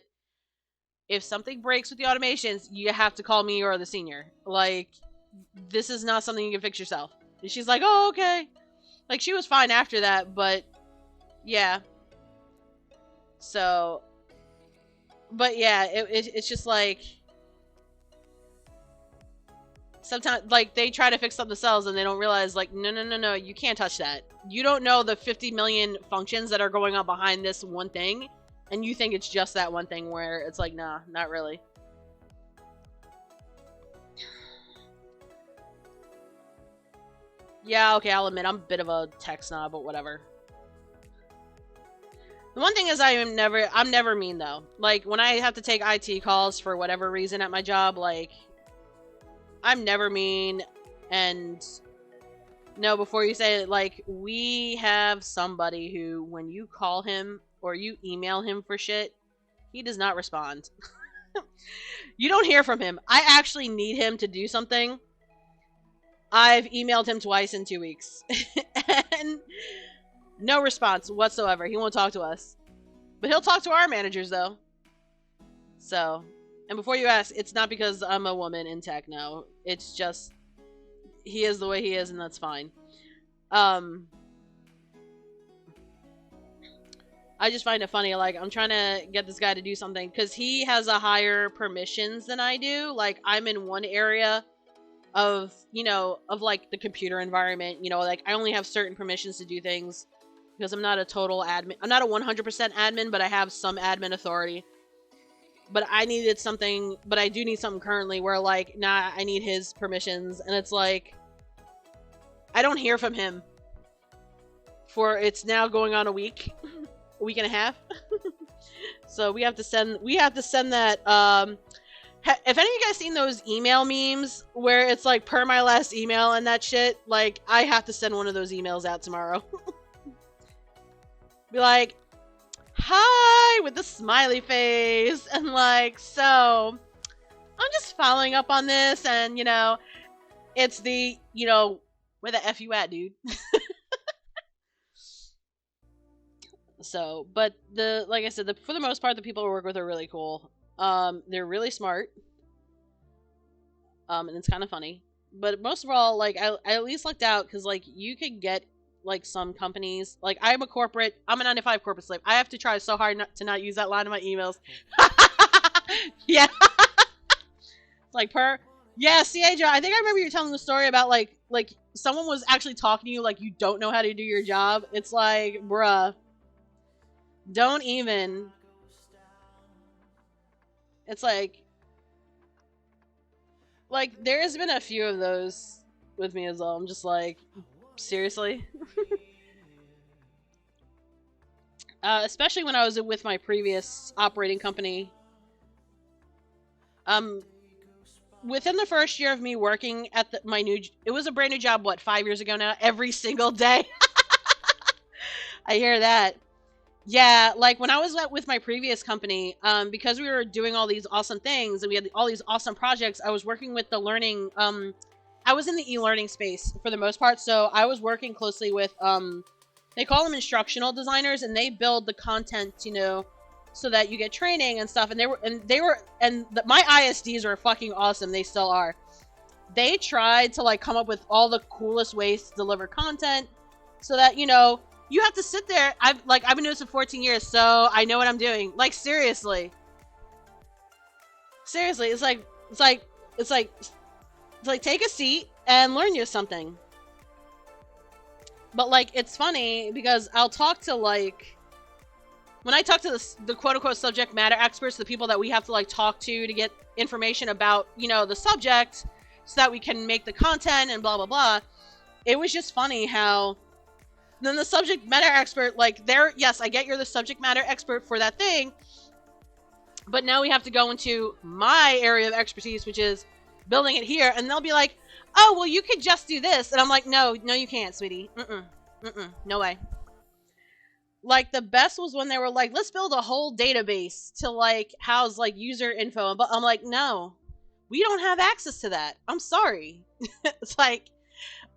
if something breaks with the automations, you have to call me or the senior. Like, this is not something you can fix yourself. And she's like, oh, okay. Like, she was fine after that, but, yeah. So, but yeah, it's just like, sometimes, like, they try to fix something themselves and they don't realize, like, no, you can't touch that. You don't know the 50 million functions that are going on behind this one thing, and you think it's just that one thing where it's like, nah, not really. Yeah, okay, I'll admit, I'm a bit of a tech snob, but whatever. The one thing is I'm never mean, though. Like, when I have to take IT calls for whatever reason at my job, like, I'm never mean, and no, before you say it, like, we have somebody who, when you call him or you email him for shit, he does not respond. You don't hear from him. I actually need him to do something. I've emailed him twice in 2 weeks. And no response whatsoever. He won't talk to us. But he'll talk to our managers, though. So, and before you ask, it's not because I'm a woman in tech, no. It's just, he is the way he is, and that's fine. I just find it funny, like, I'm trying to get this guy to do something, because he has a higher permissions than I do. Like, I'm in one area of, you know, of, like, the computer environment, you know, like, I only have certain permissions to do things, because I'm not a total admin. I'm not a 100% admin, but I have some admin authority. But I needed something, but I do need something currently where, like, nah, I need his permissions, and it's like, I don't hear from him. for it's now going on a week and a half. So we have to send that. If any of you guys seen those email memes where it's like per my last email and that shit, like I have to send one of those emails out tomorrow. Be like, hi, with the smiley face, and like, so I'm just following up on this, and you know, it's the, you know, where the F you at, dude? So, but like I said, for the most part, the people I work with are really cool. They're really smart. And it's kind of funny. But most of all, like, I at least lucked out, because, like, you could get, like, some companies, like, I'm a 9-to-5 corporate slave. I have to try so hard to not use that line in my emails. Yeah. Like, yeah, CA Joe, I think I remember you telling the story about, like, someone was actually talking to you like you don't know how to do your job. It's like, bruh. Don't even. It's like, there's been a few of those with me as well. I'm just like, seriously? Especially when I was with my previous operating company. Within the first year of me working at it was a brand new job, what, 5 years ago now? Every single day. I hear that. Yeah, like when I was with my previous company, because we were doing all these awesome things and we had all these awesome projects, I was working with the learning, I was in the e-learning space for the most part, so I was working closely with, they call them instructional designers, and they build the content, you know, so that you get training and stuff, my ISDs are fucking awesome, they still are. They tried to, like, come up with all the coolest ways to deliver content, so that, you know, you have to sit there. I've been doing this for 14 years, so I know what I'm doing. Like, seriously. Seriously, it's like take a seat and learn you something. But like, it's funny because I'll talk to, like, when I talk to the quote unquote subject matter experts, the people that we have to like talk to get information about, you know, the subject, so that we can make the content and blah blah blah. It was just funny how then the subject matter expert, like, yes, I get you're the subject matter expert for that thing, but now we have to go into my area of expertise, which is building it here, and they'll be like, oh, well, you could just do this, and I'm like, no, you can't, sweetie. No way. Like, the best was when they were like, let's build a whole database to, like, house, like, user info, but I'm like, no, we don't have access to that. I'm sorry. It's like,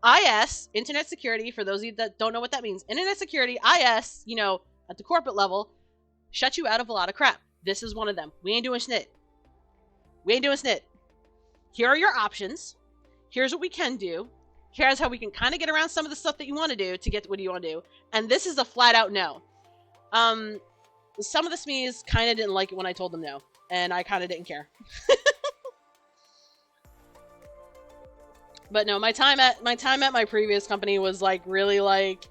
IS, Internet Security, for those of you that don't know what that means, Internet Security, IS, you know, at the corporate level, shut you out of a lot of crap. This is one of them. We ain't doing snit. We ain't doing snit. Here are your options. Here's what we can do. Here's how we can kind of get around some of the stuff that you want to do to get to what you want to do. And this is a flat out no. Some of the SMEs kind of didn't like it when I told them no. And I kind of didn't care. But no, my time at my previous company was like really like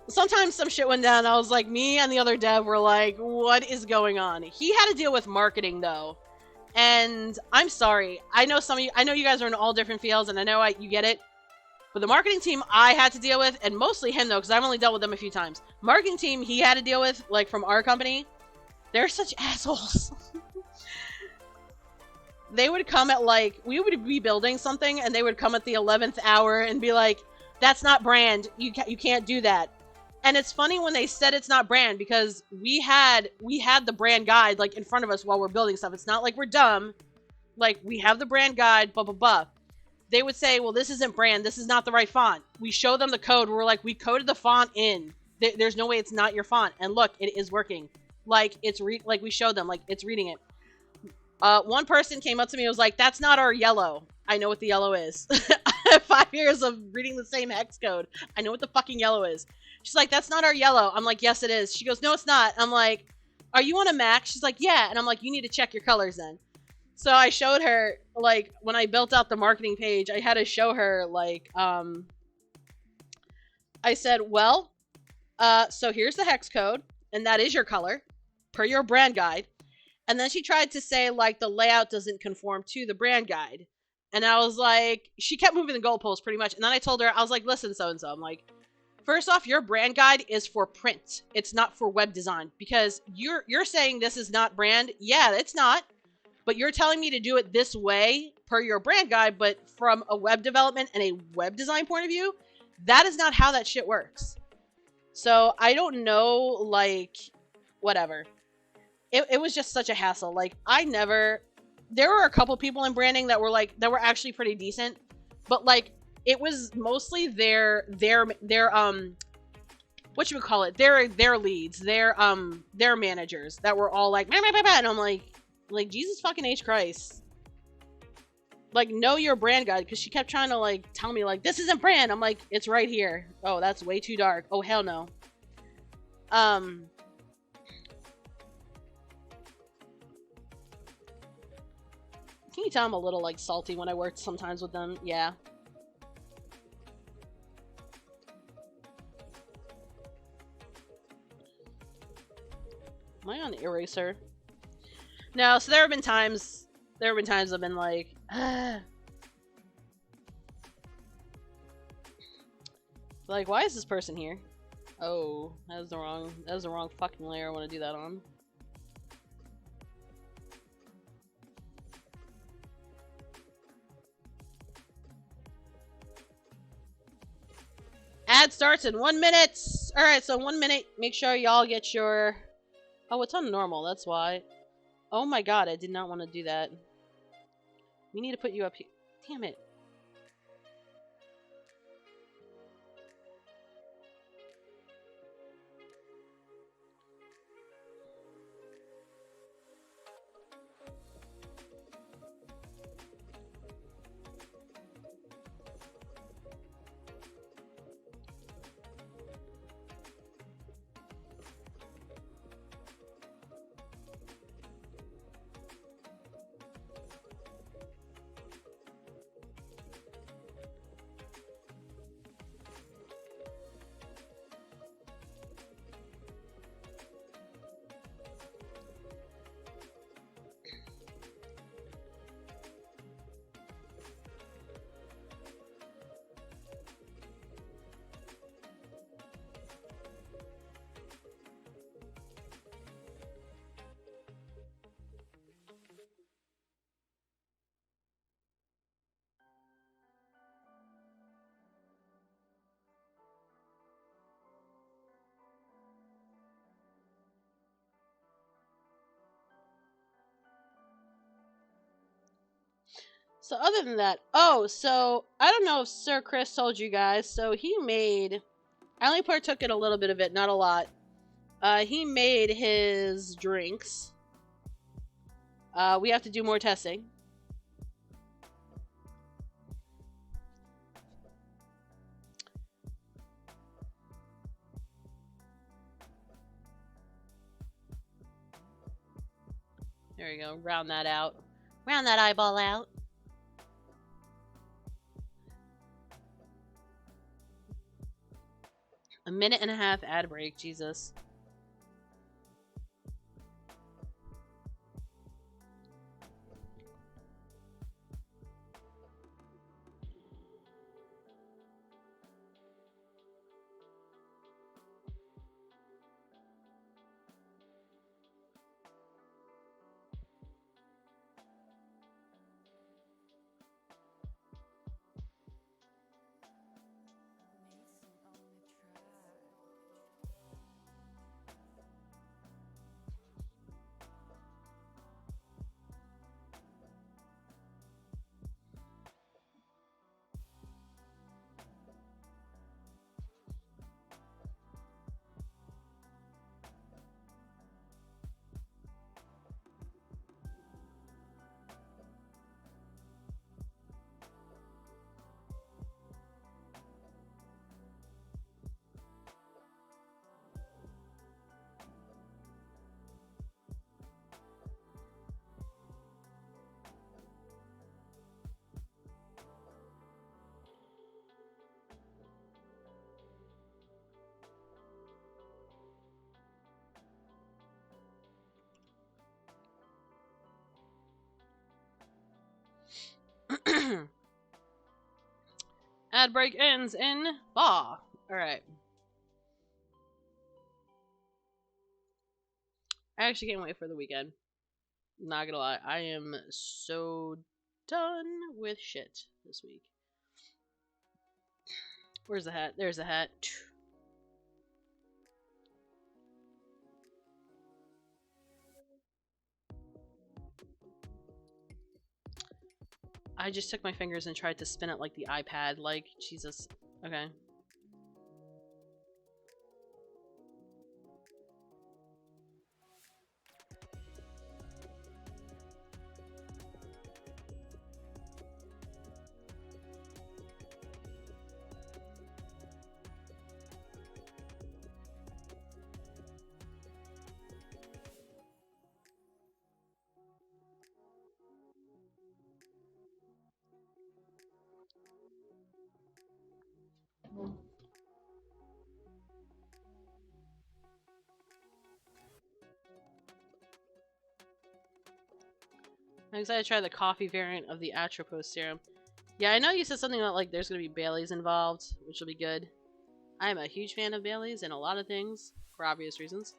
sometimes some shit went down. I was like, me and the other dev were like, what is going on? He had to deal with marketing though. And I'm sorry. I know you guys are in all different fields, and I know you get it. But the marketing team I had to deal with, and mostly him though, because I've only dealt with them a few times. Marketing team he had to deal with, like from our company, they're such assholes. They would come at like, we would be building something, and they would come at the 11th hour and be like, that's not brand. You can't do that. And it's funny when they said it's not brand, because we had the brand guide like in front of us while we're building stuff. It's not like we're dumb. Like, we have the brand guide, blah, blah, blah. They would say, well, this isn't brand. This is not the right font. We show them the code. We're like, we coded the font in. There's no way it's not your font. And look, it is working. Like, like we showed them, like it's reading it. One person came up to me and was like, that's not our yellow. I know what the yellow is. 5 years of reading the same hex code. I know what the fucking yellow is. She's like, that's not our yellow. I'm like, yes, it is. She goes, no, it's not. I'm like, are you on a Mac? She's like, yeah. And I'm like, you need to check your colors then. So I showed her, like, when I built out the marketing page, I had to show her, like, I said, well, so here's the hex code, and that is your color, per your brand guide. And then she tried to say, like, the layout doesn't conform to the brand guide. And I was like, she kept moving the goalposts pretty much. And then I told her, I was like, listen, so-and-so. I'm like, First off, your brand guide is for print. It's not for web design, because you're saying this is not brand. Yeah, it's not. But you're telling me to do it this way per your brand guide, but from a web development and a web design point of view, that is not how that shit works. So I don't know, like, whatever. It was just such a hassle. Like, there were a couple people in branding that were actually pretty decent, but like, it was mostly their what you would call it, their leads, their managers that were all like, "Meh, meh, meh, meh," and I'm like Jesus fucking H Christ. Like, know your brand guide, because she kept trying to like tell me like, this isn't brand. I'm like, it's right here. Oh, that's way too dark. Oh, hell no. Can you tell I'm a little like salty when I worked sometimes with them? Yeah. Am I on eraser? No, so there have been times I've been like, like, why is this person here? Oh, that was the wrong fucking layer I want to do that on. Ad starts in 1 minute. All right, so 1 minute. Make sure y'all get your. Oh, it's on normal. That's why. Oh my god, I did not want to do that. We need to put you up here. Damn it. So other than that, oh, so I don't know if Sir Chris told you guys, so he made, I only partook in a little bit of it, not a lot. He made his drinks. We have to do more testing. There we go, round that out. Round that eyeball out. A minute and a half ad break, Jesus. Ad break ends in ba. Alright. I actually can't wait for the weekend. Not gonna lie, I am so done with shit this week. Where's the hat? There's the hat. I just took my fingers and tried to spin it like the iPad. Like, Jesus. Okay. I'm excited to try the coffee variant of the Atropos serum. Yeah, I know you said something about like there's gonna be Baileys involved, which will be good. I am a huge fan of Baileys and a lot of things for obvious reasons.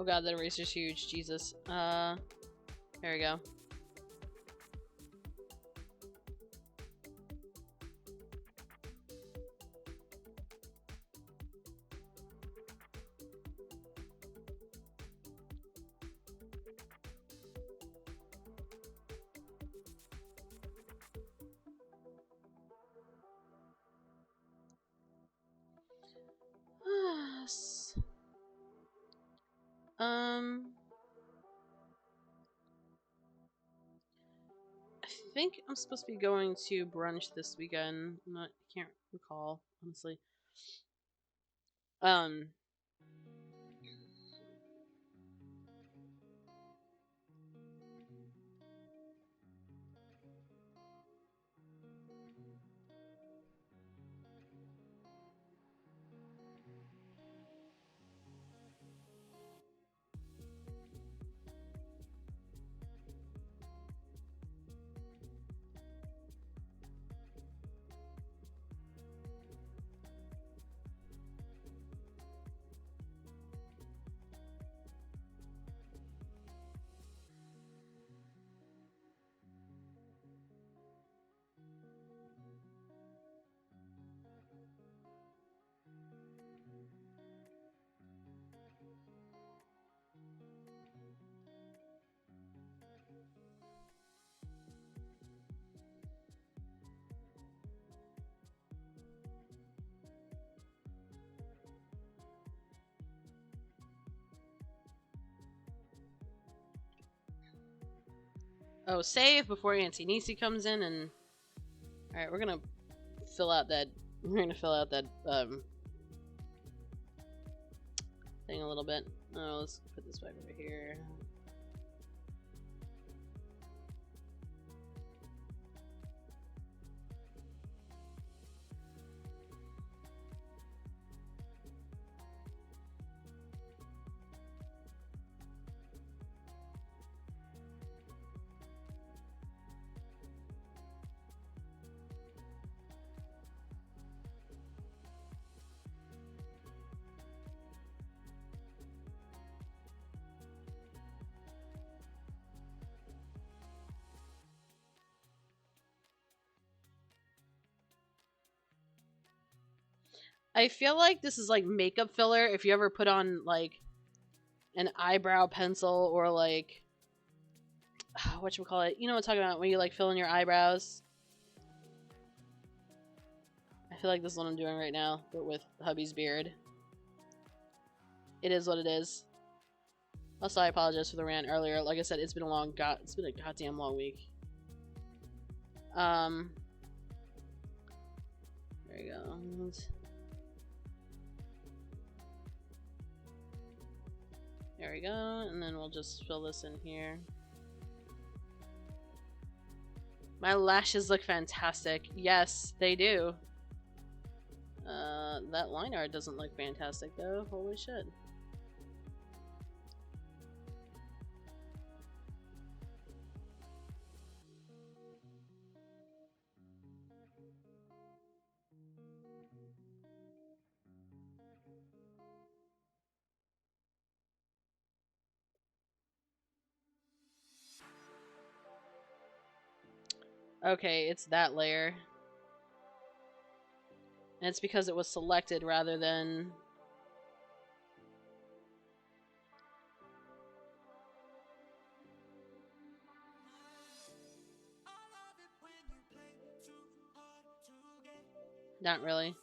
Oh god, that eraser's huge. Jesus. There we go. I think I'm supposed to be going to brunch this weekend. Can't recall, honestly. Um, oh, save before Auntie Nisi comes in, and all right, we're gonna fill out that. We're gonna fill out that thing a little bit. Oh, let's put this back over here. I feel like this is like makeup filler if you ever put on like an eyebrow pencil or like whatchamacallit, you know what I'm talking about when you like fill in your eyebrows. I feel like this is what I'm doing right now, but with hubby's beard. It is what it is. Also, I apologize for the rant earlier. Like I said, it's been a goddamn long week. There you go. There we go, and then we'll just fill this in here. My lashes look fantastic. Yes, they do. That line art doesn't look fantastic though. Holy shit. Okay, it's that layer. And it's because it was selected rather than... Not really.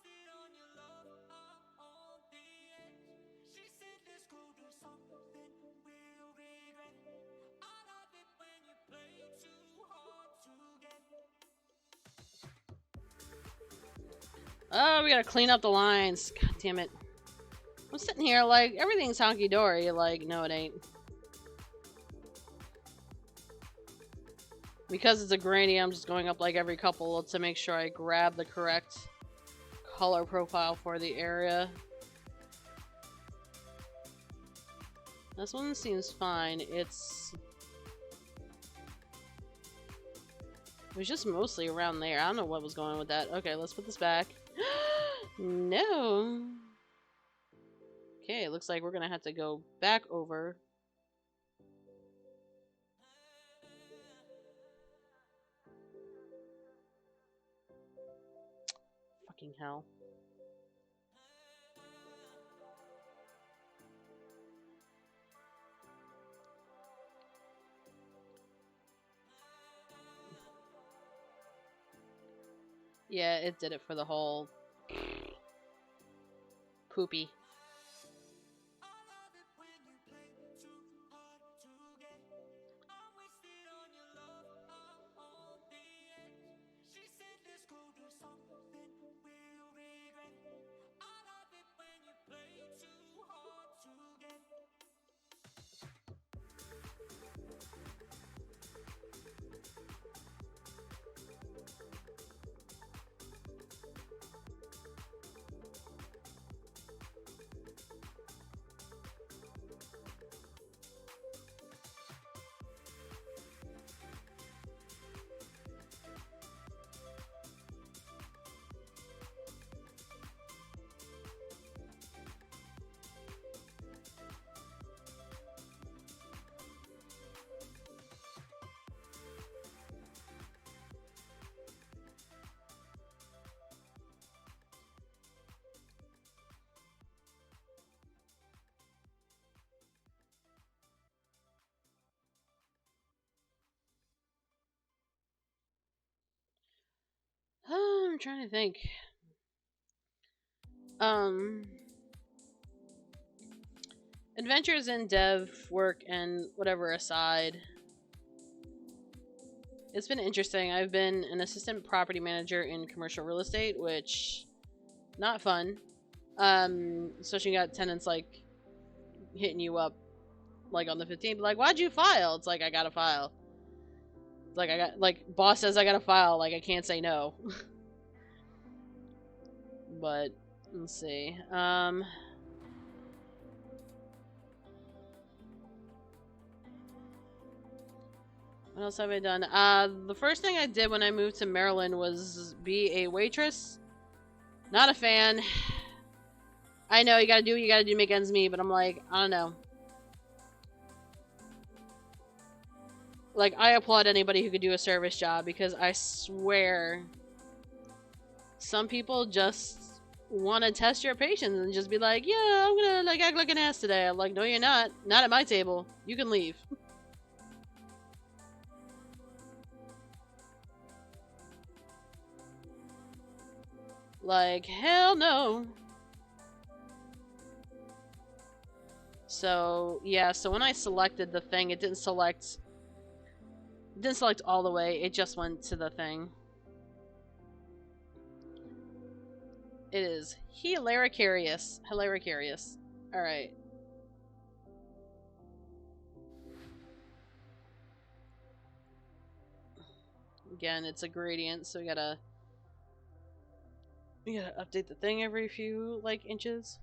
Oh, we gotta clean up the lines. God damn it. I'm sitting here like, everything's honky-dory. Like, no it ain't. Because it's a granny, I'm just going up like every couple to make sure I grab the correct color profile for the area. This one seems fine. It was just mostly around there. I don't know what was going on with that. Okay, let's put this back. No. Okay, it looks like we're gonna have to go back over. Fucking hell. Yeah, it did it for the whole poopy. I'm trying to think. Um, adventures in dev work and whatever aside, it's been interesting. I've been an assistant property manager in commercial real estate, which not fun. Especially you got tenants like hitting you up like on the 15th, like, why'd you file? It's like, I got to file. It's like, I got, like, boss says I got to file, like, I can't say no. But let's see. What else have I done? The first thing I did when I moved to Maryland was be a waitress. Not a fan. I know you gotta do what you gotta do to make ends meet, but I'm like, I don't know. Like, I applaud anybody who could do a service job, because I swear some people just want to test your patience and just be like, yeah, I'm gonna like act like an ass today. I'm like, no, you're not. Not at my table. You can leave. Like, hell no. So yeah, so when I selected the thing, it didn't select all the way. It just went to the thing. It is hilaricarious. Hilaricarious. Alright. Again, it's a gradient, so we gotta update the thing every few, like, inches.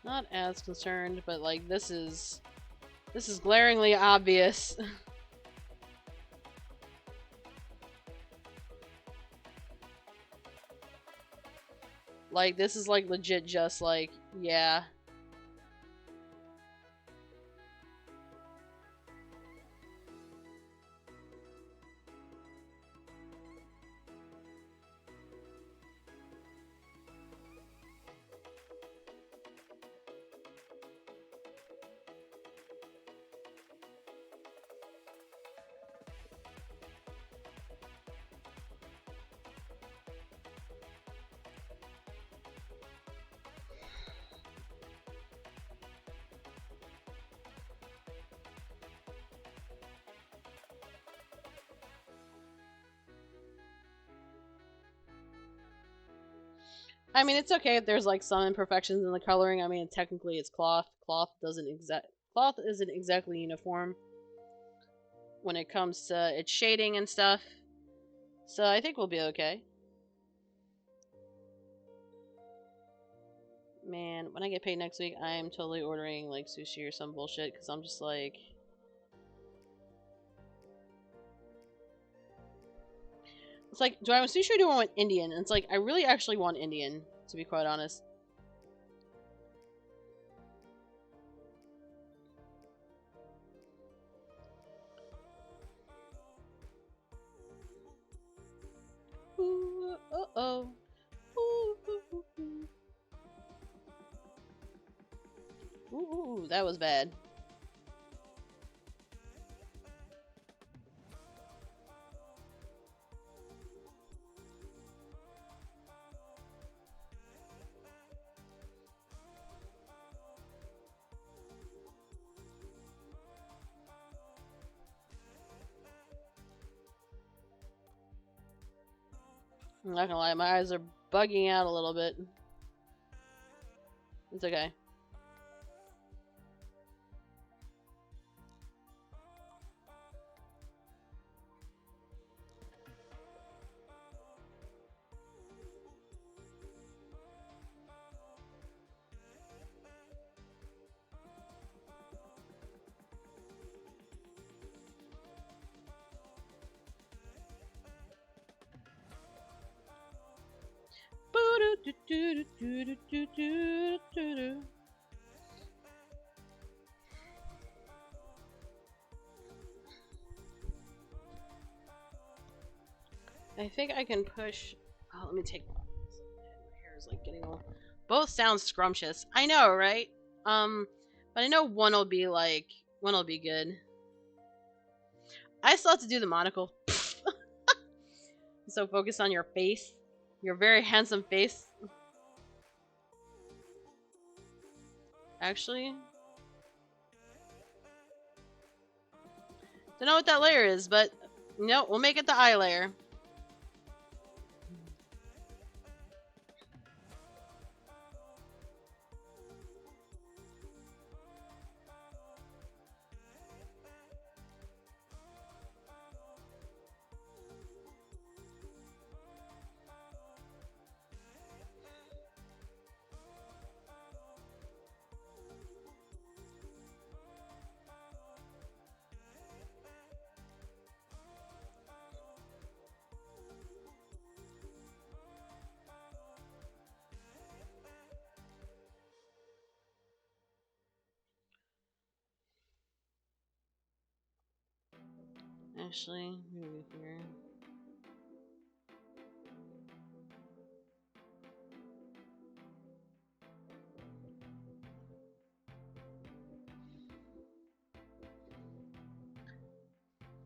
Not as concerned, but like this is glaringly obvious. Like, this is like legit just like, yeah. I mean, it's okay if there's like some imperfections in the coloring. I mean, technically it's cloth. Cloth isn't exactly uniform when it comes to its shading and stuff. So I think we'll be okay. Man, when I get paid next week, I am totally ordering like sushi or some bullshit, because I'm just like, it's like, do I want sushi or do I want Indian? And it's like, I really actually want Indian, to be quite honest. that was bad. I'm not gonna lie, my eyes are bugging out a little bit. It's okay. I think I can push. Oh, let me take. My hair is like getting all. Both sound scrumptious. I know, right? But I know one will be good. I still have to do the monocle. So focus on your face, your very handsome face. Actually, don't know what that layer is, but no, we'll make it the eye layer. Actually, maybe here.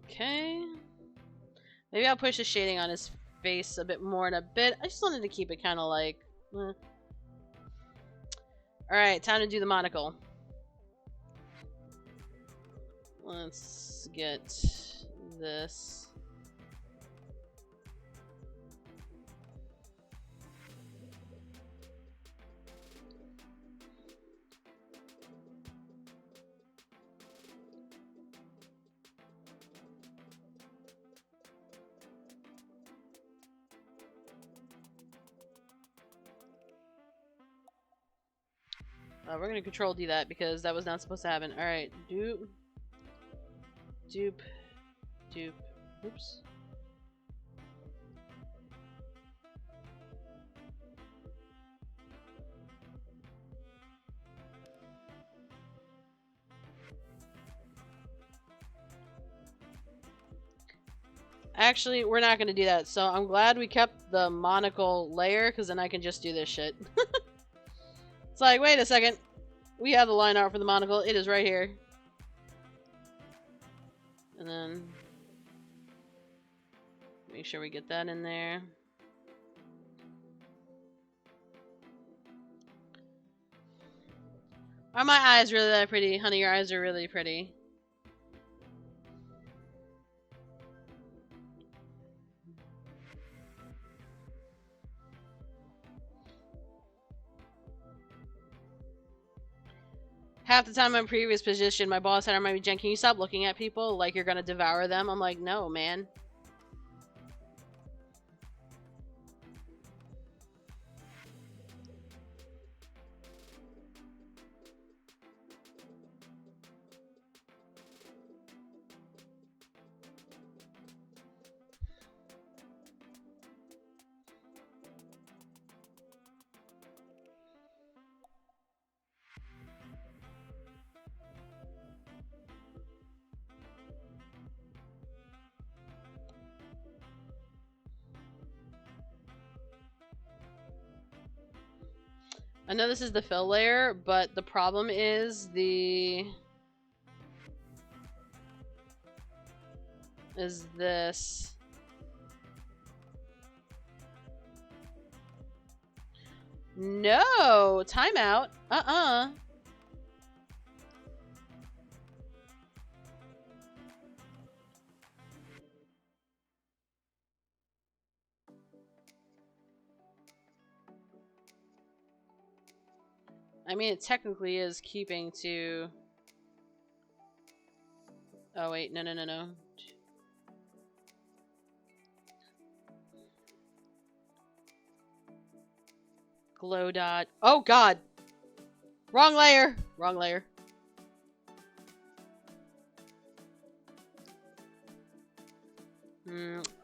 Okay. Maybe I'll push the shading on his face a bit more in a bit. I just wanted to keep it kind of like... Alright, time to do the monocle. Let's get this. We're gonna control D that because that was not supposed to happen. Alright, dupe. Dupe. Dupe. Oops. Actually, we're not gonna do that, so I'm glad we kept the monocle layer, because then I can just do this shit. It's like, wait a second. We have the line art for the monocle. It is right here. And then... make sure we get that in there. Are my eyes really that pretty? Honey, your eyes are really pretty. Half the time in my previous position, my boss had reminded me, Jen, can you stop looking at people like you're gonna devour them? I'm like, no, man. I know this is the fill layer, but the problem is this. No! Timeout. I mean, it technically is keeping to... Oh, wait. No. Glow dot. Oh, God! Wrong layer! Wrong layer.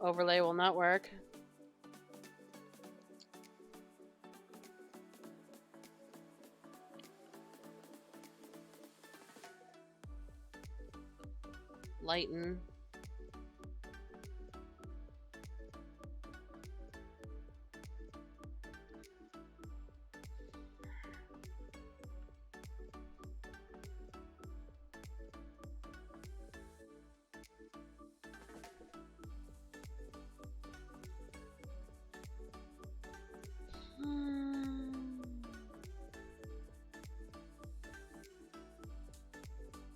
Overlay will not work. Lighten.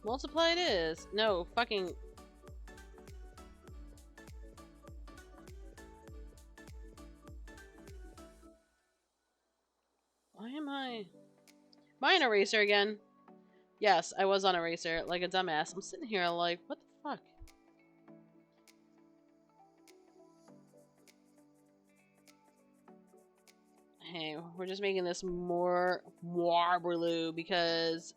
Multiply it is. No, fucking... Why am I... Am I an eraser again? Yes, I was on eraser, like a dumbass. I'm sitting here like, what the fuck? Hey, we're just making this more blue because,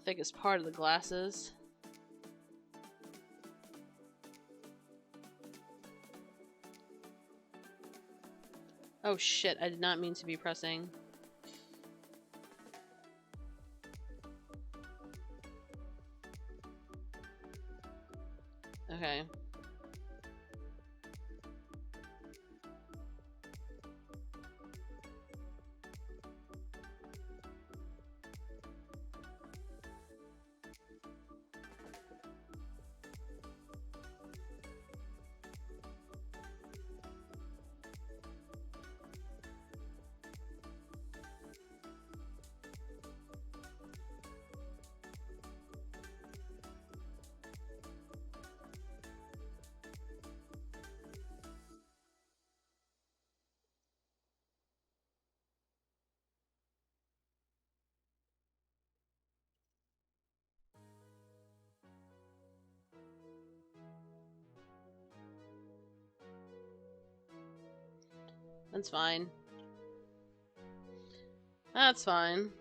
thickest part of the glasses. Oh shit, I did not mean to be pressing. Okay. That's fine. That's fine.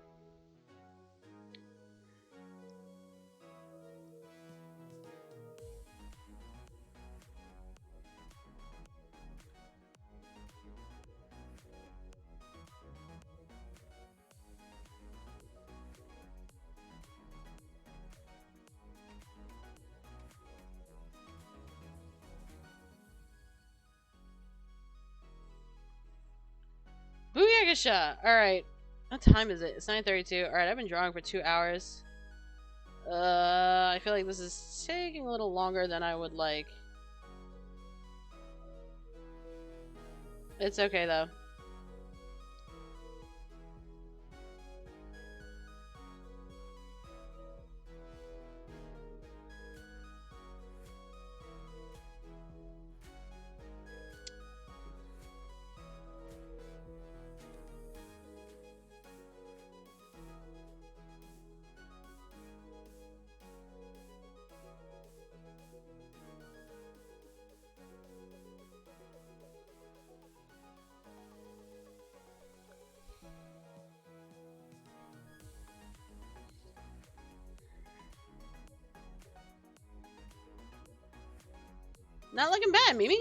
Booyakasha! Alright. What time is it? It's 9:32. Alright, I've been drawing for 2 hours. I feel like this is taking a little longer than I would like. It's okay though. Not looking bad, Mimi.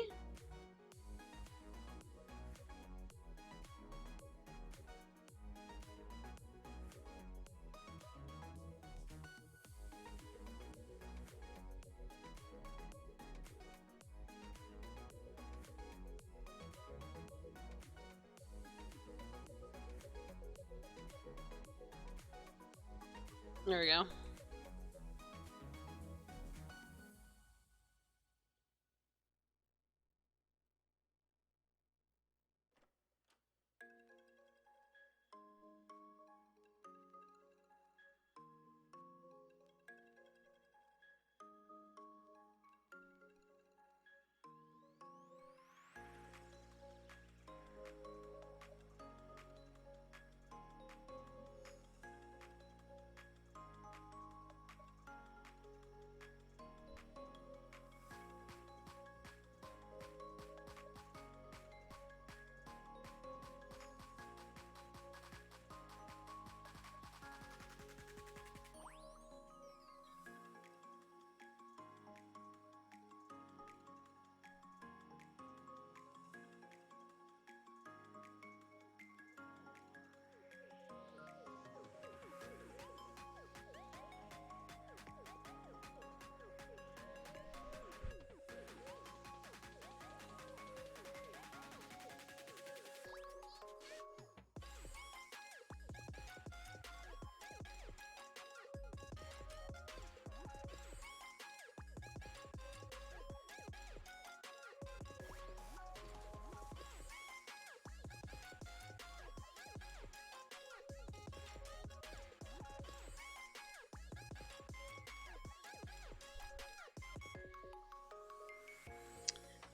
There we go.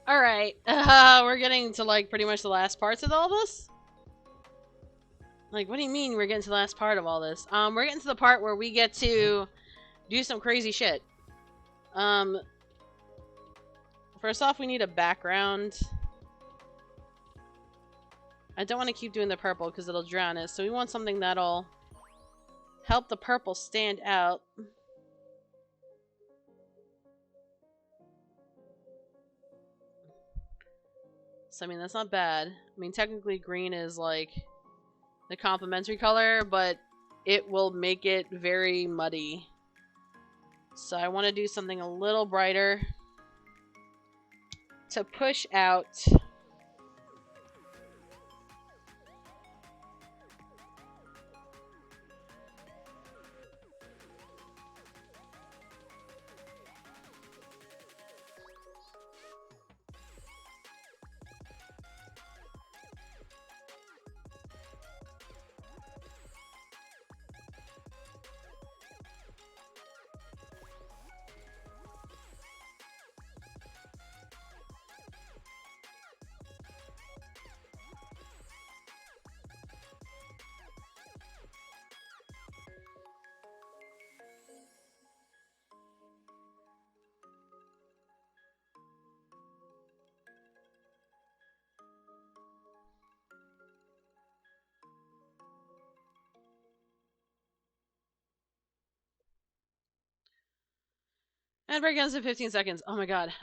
Alright, we're getting to like pretty much the last parts of all this? Like, what do you mean we're getting to the last part of all this? We're getting to the part where we get to do some crazy shit. First off, we need a background. I don't want to keep doing the purple because it'll drown it, so we want something that'll help the purple stand out. So, I mean, that's not bad. I mean, technically green is, like, the complementary color, but it will make it very muddy. So I want to do something a little brighter to push out. And break guns in 15 seconds. Oh my god.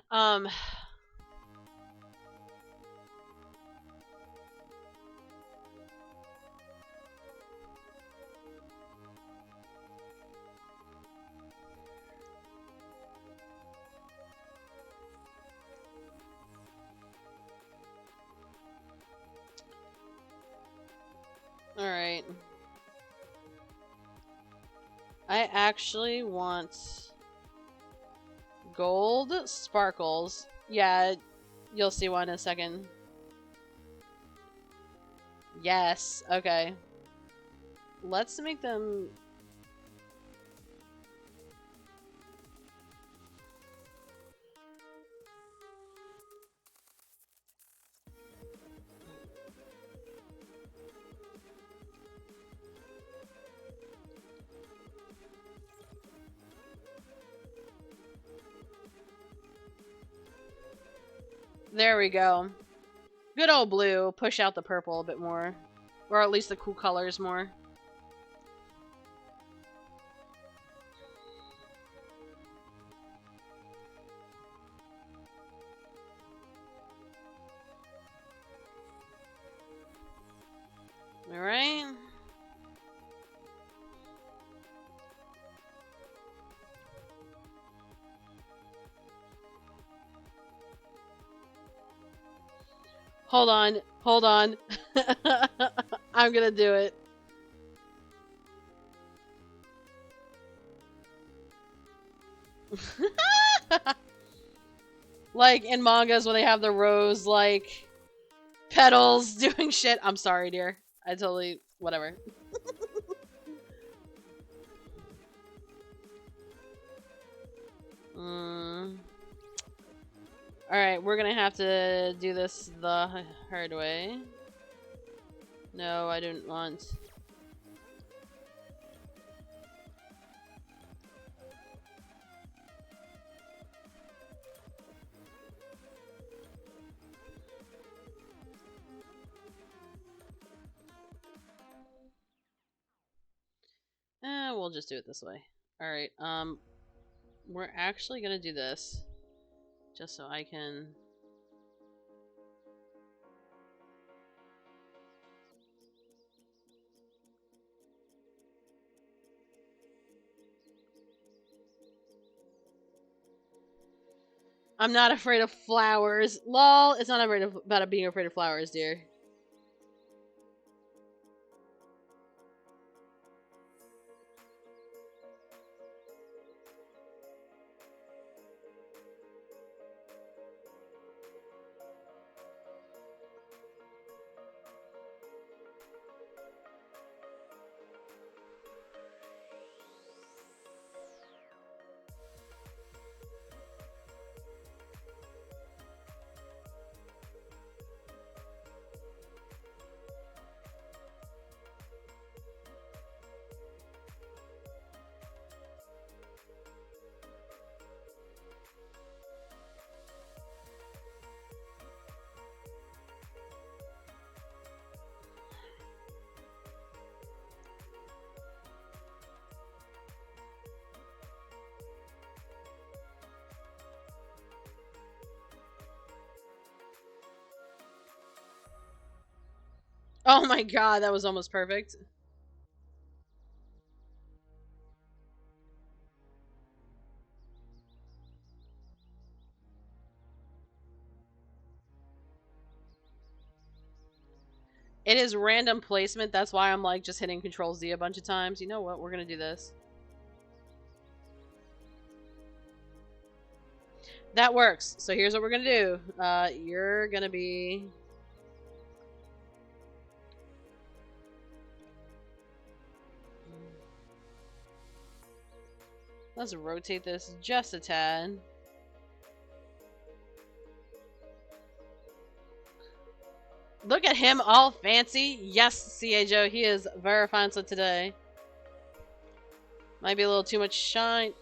Alright. I actually want gold sparkles. Yeah, you'll see one in a second. Yes, okay. Let's make them... There we go. Good old blue. Push out the purple a bit more. Or at least the cool colors more. Alright. Hold on. Hold on. I'm gonna do it. Like in mangas when they have the rose, like, petals doing shit. I'm sorry, dear. I totally... whatever. Alright, we're gonna have to do this the hard way. No, I didn't want... we'll just do it this way. Alright, we're actually gonna do this. Just so I can... I'm not afraid of flowers. Lol, it's not about being afraid of flowers, dear. Oh my god, that was almost perfect. It is random placement, that's why I'm like just hitting Control Z a bunch of times. You know what, we're gonna do this. That works. So here's what we're gonna do. You're gonna be... Let's rotate this just a tad. Look at him all fancy. Yes, CA Joe, he is very fancy today. Might be a little too much shine.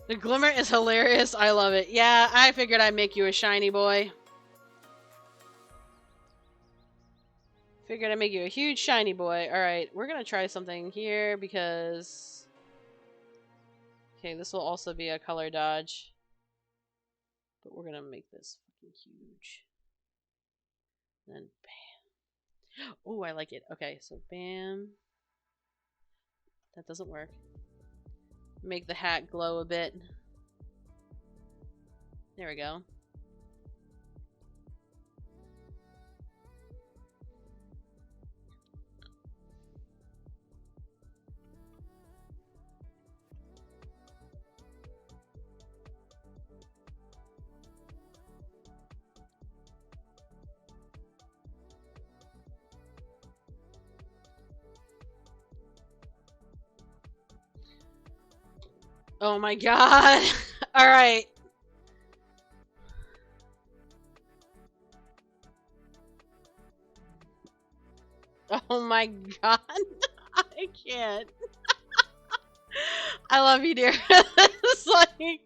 The glimmer is hilarious. I love it. Yeah, I figured I'd make you a shiny boy. Figured I'd make you a huge shiny boy. Alright, we're gonna try something here because... Okay, this will also be a color dodge. But we're gonna make this fucking huge. Then bam. Oh, I like it. Okay, so bam. That doesn't work. Make the hat glow a bit. There we go. Oh my god. Alright. Oh my god. I can't. I love you, dear. It's like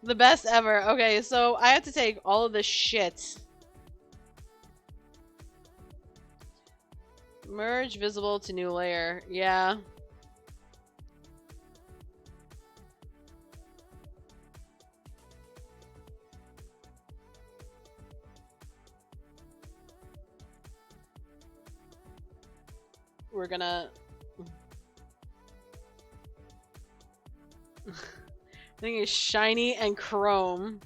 the best ever. Okay, so I have to take all of this shit. Merge visible to new layer. Yeah. we're gonna... I think it's shiny and chrome.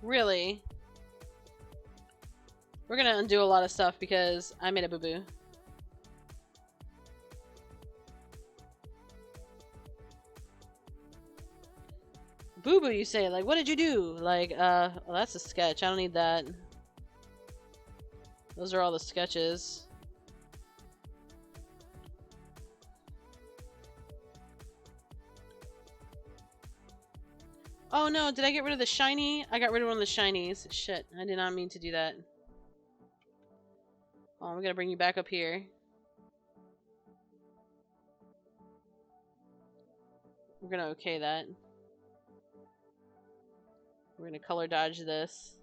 Really? We're gonna undo a lot of stuff because I made a boo-boo. Boo-boo, you say? Like, what did you do? Like, well, that's a sketch. I don't need that. Those are all the sketches. Oh no, did I get rid of the shiny? I got rid of one of the shinies. Shit, I did not mean to do that. Oh, I'm gonna bring you back up here. We're gonna okay that. We're gonna color dodge this.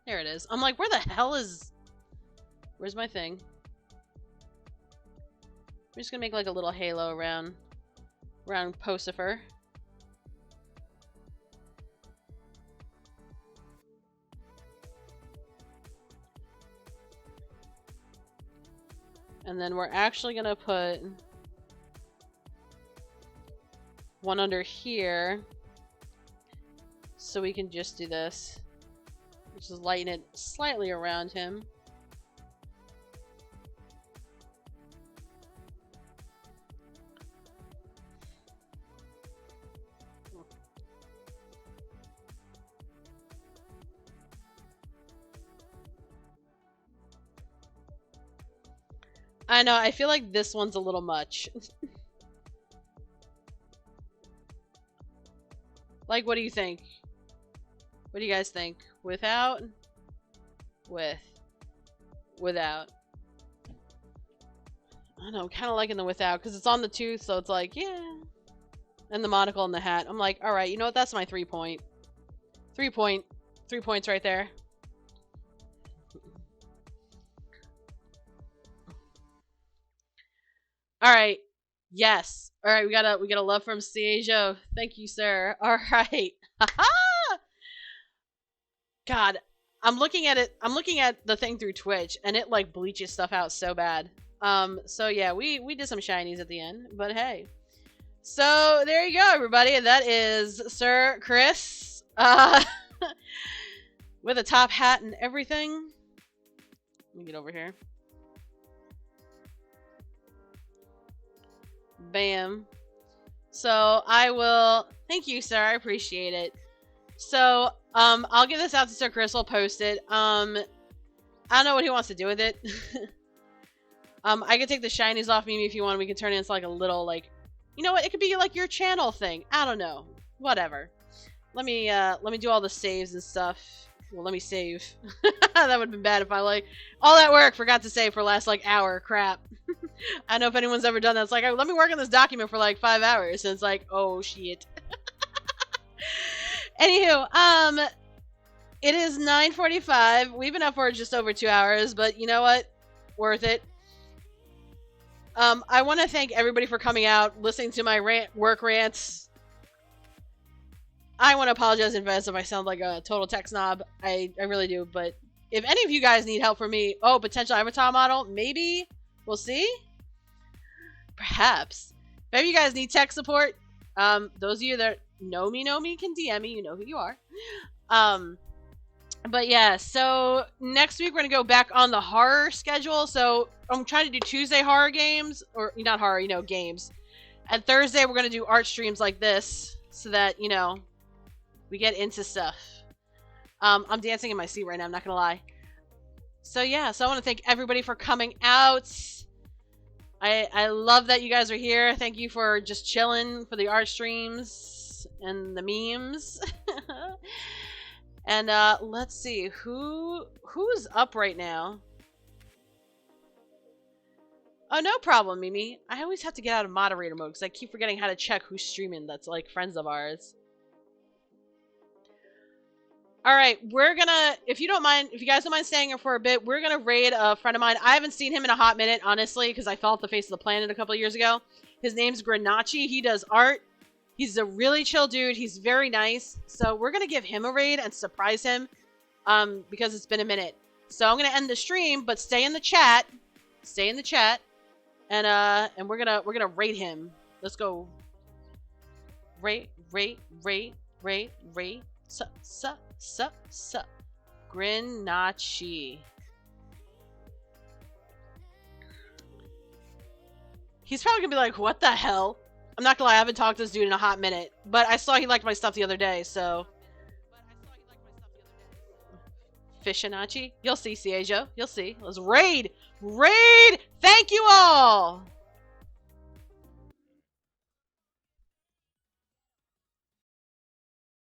There it is. I'm like, where the hell is... Where's my thing? I'm just gonna make like a little halo around Pocifer. And then we're actually gonna put one under here so we can just do this. Just lighten it slightly around him. I know, I feel like this one's a little much. Like, what do you think? What do you guys think? Without? Without. I don't know, I'm kind of liking the without, because it's on the tooth, so it's like, yeah. And the monocle and the hat. I'm like, alright, you know what? That's my 3 point. 3 points right there. Alright. Yes. Alright, we got a love from Ciajo. Thank you, sir. Alright. Haha! God, I'm looking at it. I'm looking at the thing through Twitch, and it like bleaches stuff out so bad. So yeah, we did some shinies at the end, but hey. So there you go, everybody. That is Sir Chris, with a top hat and everything. Let me get over here. Bam. So I will. Thank you, sir. I appreciate it. So I'll get this out to Sir Chris. I'll post it. I don't know what he wants to do with it. I could take the shinies off Mimi if you want. We can turn it into like a little like, you know what? It could be like your channel thing. I don't know. Whatever. Let me do all the saves and stuff. Well, let me save. That would have been bad if I like all that work forgot to save for last like hour. Crap. I don't know if anyone's ever done that. It's like, oh, let me work on this document for like 5 hours, and it's like, oh shit. Anywho, it is 9:45. We've been up for just over 2 hours, but you know what? Worth it. I want to thank everybody for coming out, listening to my work rants. I want to apologize in advance if I sound like a total tech snob. I really do, but if any of you guys need help from me, potential avatar model, maybe, we'll see. Perhaps. If any of you guys need tech support, those of you that know me can DM me, you know who you are. But yeah, so next week we're going to go back on the horror schedule. So I'm trying to do Tuesday horror games, or not horror, games. And Thursday we're going to do art streams like this, so that, we get into stuff. I'm dancing in my seat right now, I'm not going to lie. So yeah, so I want to thank everybody for coming out. I love that you guys are here. Thank you for just chilling for the art streams and the memes. And let's see who's up right now. Oh, no problem, Mimi. I always have to get out of moderator mode because I keep forgetting how to check who's streaming that's like friends of ours. All right, we're gonna, if you guys don't mind staying here for a bit, we're gonna raid a friend of mine. I haven't seen him in a hot minute, honestly, because I fell off the face of the planet a couple of years ago. His name's Granachi. He does art. He's a really chill dude. He's very nice. So we're gonna give him a raid and surprise him, because it's been a minute. So I'm gonna end the stream, but stay in the chat. Stay in the chat, and we're gonna raid him. Let's go. Rate. Sup. Grinachi. He's probably gonna be like, what the hell? I'm not gonna lie, I haven't talked to this dude in a hot minute. But I saw he liked my stuff the other day, so. Fishinachi? You'll see, Siejo. You'll see. Let's raid! Raid! Thank you all!